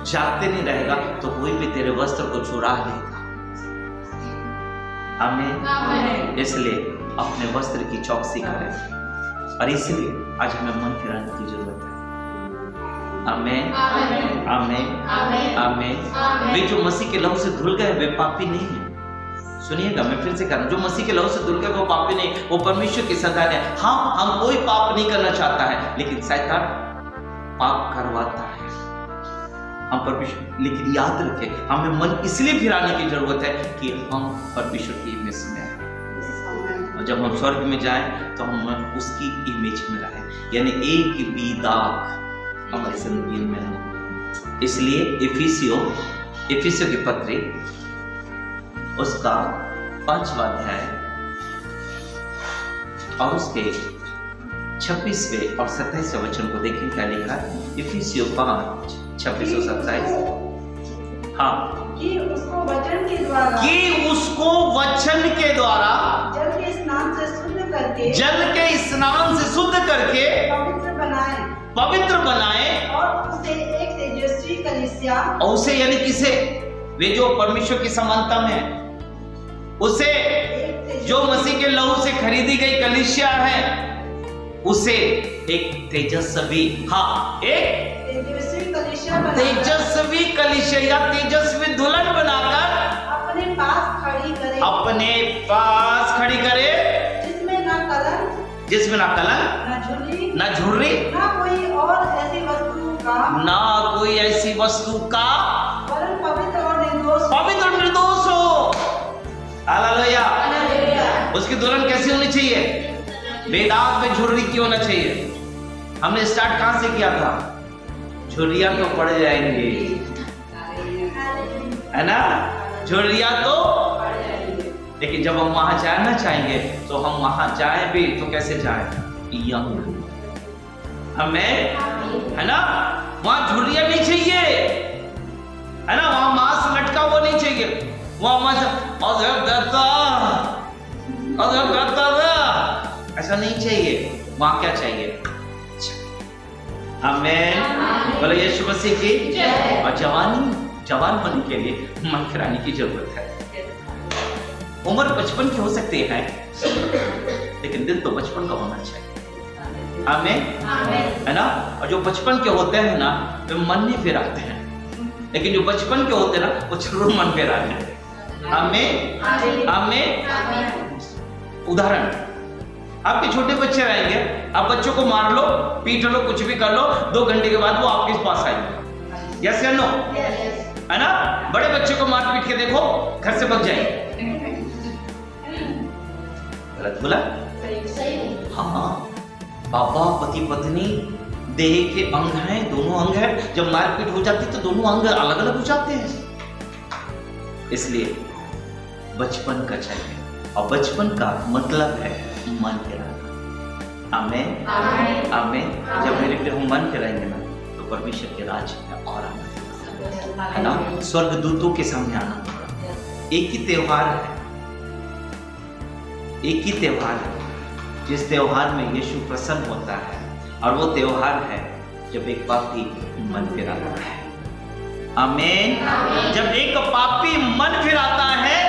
जागते नहीं रहेगा, तो कोई भी तेरे वस्त्र को चुरा लेगा। आमीन। इसलिए अपने वस्त्र की चौकसी करें, और इसलिए आज हमें मन फिराने की जरूरत है। आमीन आमीन आमीन। वे जो मसीह के लहू से धुल गए वे पापी नहीं है। सुनिएगा, मैं फिर से कह रहा हूं, जो मसीह के लहू से धुल गए वो पापी नहीं, वो परमेश्वर की संतान है। हाँ, हम कोई पाप नहीं करना चाहता है, लेकिन शैतान पाप करवाता है हम परमेश्वर। लेकिन याद रखें, हमें मन इसलिए फिराने की जरूरत है कि हम परमेश्वर की इमेज में हैं, और जब हम स्वर्ग में जाएं तो हम उसकी इमेज में रहें, यानी एक भी दाग हमारे जिंदगी में नहीं। इसलिए इफिसियों की पत्री उसका 5वां अध्याय और उसके 26वें और 27वें वचन को देखें, क्या लिखा है? इफिसियों 5, 26 और 27। हाँ, कि उसको वचन के द्वारा जल के स्नान से शुद्ध करके पवित्र बनाए और उसे एक तेजस्वी कलीसिया, और उसे यानी किसे? वे जो परमेश्वर की समानता में है, उसे जो मसीह के लहू से खरीदी गई कलीसिया है, उसे एक तेजस्वी, हाँ, एक तेजस्वी कलीसिया या तेजस्वी दुल्हन बनाकर अपने पास खड़ी करे, जिसमें ना कलंक, ना झुर्री, ना कोई ऐसी वस्तु का, वरन पवित्र और निर्दोष हो। हालेलुया। उसकी दुल्हन कैसी होनी चाहिए? बेदाग में झुर्री की होना चाहिए। हमने स्टार्ट कहां से किया था? झुर्रियां तो पड़ जाएंगे, है ना? झुर्रियां तो, लेकिन जब हम वहां जाना चाहेंगे तो हम वहां जाए भी तो कैसे जाए? हमें, है ना, वहां झुर्रियां नहीं चाहिए, है ना, वहां मांस लटका हुआ नहीं चाहिए, वहां ऐसा नहीं चाहिए। वहां क्या चाहिए? हमें बोले यीशु मसीह की जय। और जवान बनने के लिए मन फिराने की जरूरत है। उम्र 55 की हो सकती है, लेकिन दिल तो बचपन का होना चाहिए। आमीन, है ना? और जो बचपन के होते हैं ना, वे मन नहीं फिराते हैं, लेकिन जो बचपन के होते हैं ना, वो जरूर मन फिराते हैं। आमीन आमीन। उदाहरण, आपके छोटे बच्चे रहेंगे, आप बच्चों को मार लो, पीट लो, कुछ भी कर लो, 2 घंटे के बाद वो आपके पास आएंगे। यस या नो? है ना? बड़े बच्चे को मार पीट के देखो, घर से भाग जाएंगे। गलत बोला? हाँ, बाबा पति पत्नी देह के अंग हैं, दोनों अंग हैं। जब मारपीट हो जाती तो दोनों अंग अलग अलग हो जाते हैं। इसलिए बचपन का चाहिए, और बचपन का मतलब है मन फिराना। आमीन आमीन। जब मेरे पे हम मन फिराएंगे ना, तो परमेश्वर के राज्य में और आना, है ना, स्वर्गदूतों के सामने आना। एक ही त्योहार है, एक ही त्योहार है जिस त्योहार में यीशु प्रसन्न होता है, और वो त्योहार है जब एक पापी मन फिराता है। आमीन। जब एक पापी मन फिराता है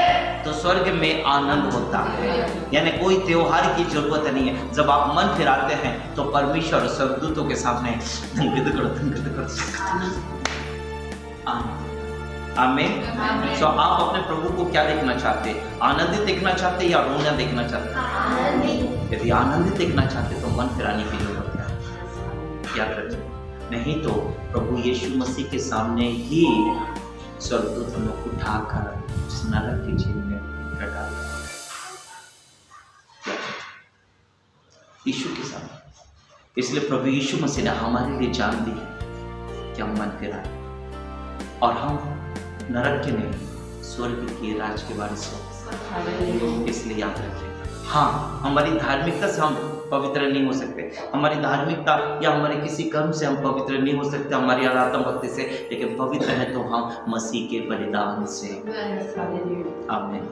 तो स्वर्ग में आनंद होता है, यानी कोई त्योहार की जरूरत नहीं है। जब आप मन फिराते हैं तो परमेश्वर और स्वर्गदूतों के सामने आमीन। तो आप अपने प्रभु को क्या देखना चाहते हैं? आनंदित देखना चाहते हैं या रोना देखना चाहते हैं? यदि आनंदित देखना चाहते हैं तो मन फिराने की जरूरत है। याद रखिए, नहीं तो प्रभु यीशु मसीह के सामने ही स्वर्गदूत हम लोग उठाकर उस नरक की झील में डाल यीशु के सामने। इसलिए प्रभु यीशु मसीह ने हमारे लिए जान दी है कि हम मन फिराएं और हम नरक के नहीं, स्वर्ग के राज के वारिस हो। इसलिए याद रखें, हाँ, हमारी धार्मिकता से हम पवित्र नहीं हो सकते, हमारी धार्मिकता या हमारे किसी कर्म से हम पवित्र नहीं हो सकते, हमारी आराधना भक्ति से, लेकिन पवित्र है तो हम मसीह के बलिदान से। आमीन।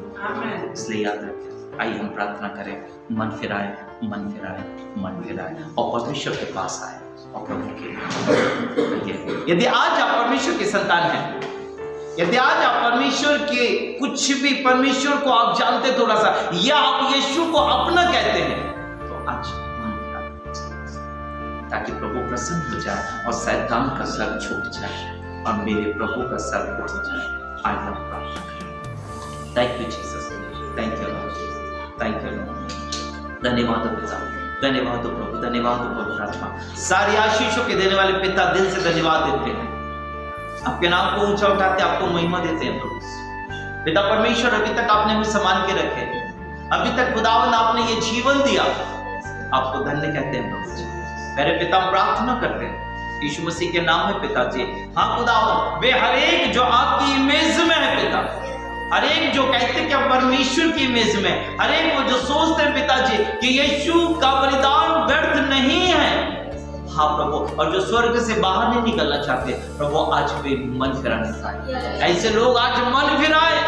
इसलिए याद रखें, आइए हम प्रार्थना करें, मन फिराए, मन फिराए, मन फिराए और परमेश्वर के पास आए। और प्रभु के। यदि आज आप परमेश्वर के संतान हैं, यदि आज आप परमेश्वर के कुछ भी, परमेश्वर को आप जानते थोड़ा सा, या आप यीशु को अपना कहते हैं, तो आज मन खराब, ताकि प्रभु प्रसन्न हो जाए और शैतान का सर छूट जाए और मेरे प्रभु का सर उठ जाए। आज हम प्रार्थना करें। Thank you Jesus, thank you Lord, thank you Lord. धन्यवाद हो पिता, धन्यवाद हो प्रभु, धन्यवाद हो पवित्र आत्मा। सारी आशीषों के देने वाले पिता, दिल से धन्यवाद देते हैं, आपके नाम को ऊंचा उठाते, आपको महिमा देते हैं प्रभु। पिता परमेश्वर, अभी तक आपने हमें संभाल के रखे, अभी तक खुदावंद आपने ये जीवन दिया, आपको धन्य कहते हैं प्रभु जी। मेरे पिता प्रार्थना करते हैं यीशु मसीह के नाम में पिताजी। हाँ खुदावंद, वे हर एक जो आपकी इमेज में है पिता, हर एक जो कहते हैं कि परमेश्वर की इमेज में, हर एक वो जो सोचते हैं पिताजी कि यीशु का बलिदान व्यर्थ नहीं है, हाँ प्रभु, और जो स्वर्ग से बाहर नहीं निकलना चाहते प्रभु, आज वे मन फिराने, ऐसे लोग आज मन फिराए,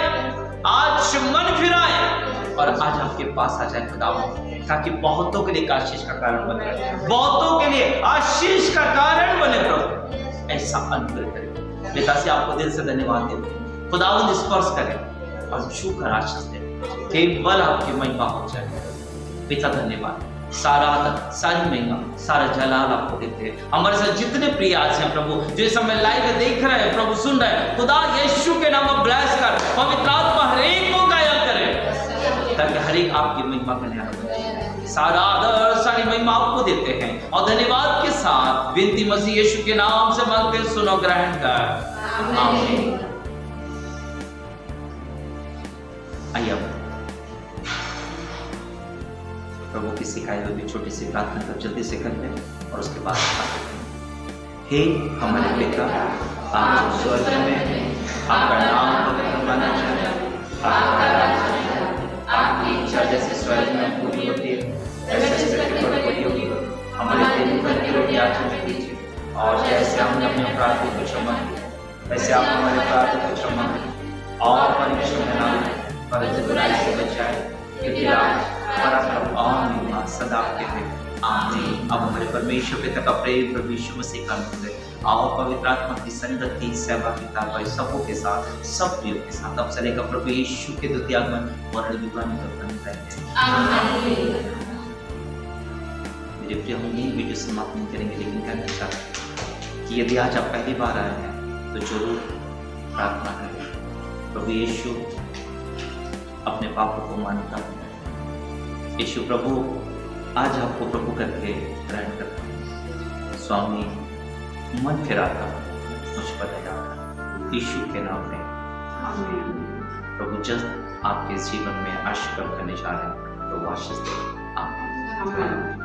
आज मन फिराए और आज आपके पास आ जाए खुदावंद, ताकि बहुतों के लिए आशीष का कारण बने, बहुतों के लिए आशीष का कारण बने प्रभु। ऐसा अनुग्रह करें पिता से, आपको दिल से धन्यवाद देते हैं खुदावंद, स्पर्श करें और छू कर आशीष दें, केवल आपकी महिमा हो जाए पिता। धन्यवाद, सारा आदर, सारी महिमा, सारा जलाल आपको देते हैं। हमारे साथ जितने प्रिय आज हैं प्रभु, जो इस समय लाइव देख रहे हैं प्रभु, सुन रहे हैं, खुदा यीशु के नाम में ब्लेस कर, पवित्र आत्मा हर एक को कायल करे, ताकि हर एक आपकी महिमा करने आए। सारा आदर, सारी महिमा आपको देते हैं और धन्यवाद के साथ विनती मसीह यीशु के नाम से मांगते, सुनो, ग्रहण कर, आमीन। आइए प्रभु की सिखाई हुई छोटी सी प्रार्थना कर जल्दी से कर लें और उसके बाद हे हमारे पिता, आप जो स्वर्ग में हैं, आपका नाम पवित्र माना जाए, आपका राज्य आए, आपकी इच्छा जैसे स्वर्ग में पूरी होती है वैसे पृथ्वी पर पूरी होगी। हमारे दिन भर की रोटी आज हमें दीजिए, और जैसे हमने अपने अपराधों को क्षमा किया वैसे आप हमारे अपराधों को क्षमा करें, और परमेश्वर के नाम में परंतु बुराई से बचाए, क्योंकि राज पराक्रम और महिमा सदा के हैं, आमीन। अब हमारे परमेश्वर पिता का प्रेम, प्रभु यीशु मसीह का अनुग्रह, आओ पवित्र आत्मा की संगति, सहभागिता भाई सबों के साथ, सब प्रियों के साथ अब चलेगा प्रभु यीशु के द्वितीय आगमन वर्ण युगान तक बने रहते हैं, आमीन। मेरे प्रिय, हम ये वीडियो समाप्त नहीं करेंगे, लेकिन कहना चाहते हैं कि यदि आज आप पहली बार आए हैं तो जरूर प्रार्थना करें, प्रभु यीशु अपने पापों को मानता है। यीशु प्रभु आज आपको प्रभु करके ग्रहण करता हूँ, स्वामी मन फिराता मुझ पर दया कर, यीशु के नाम में प्रभु जल्द आपके जीवन में आशीर्वाद करने जा रहे हैं, प्रभु आशीष दे, आमीन।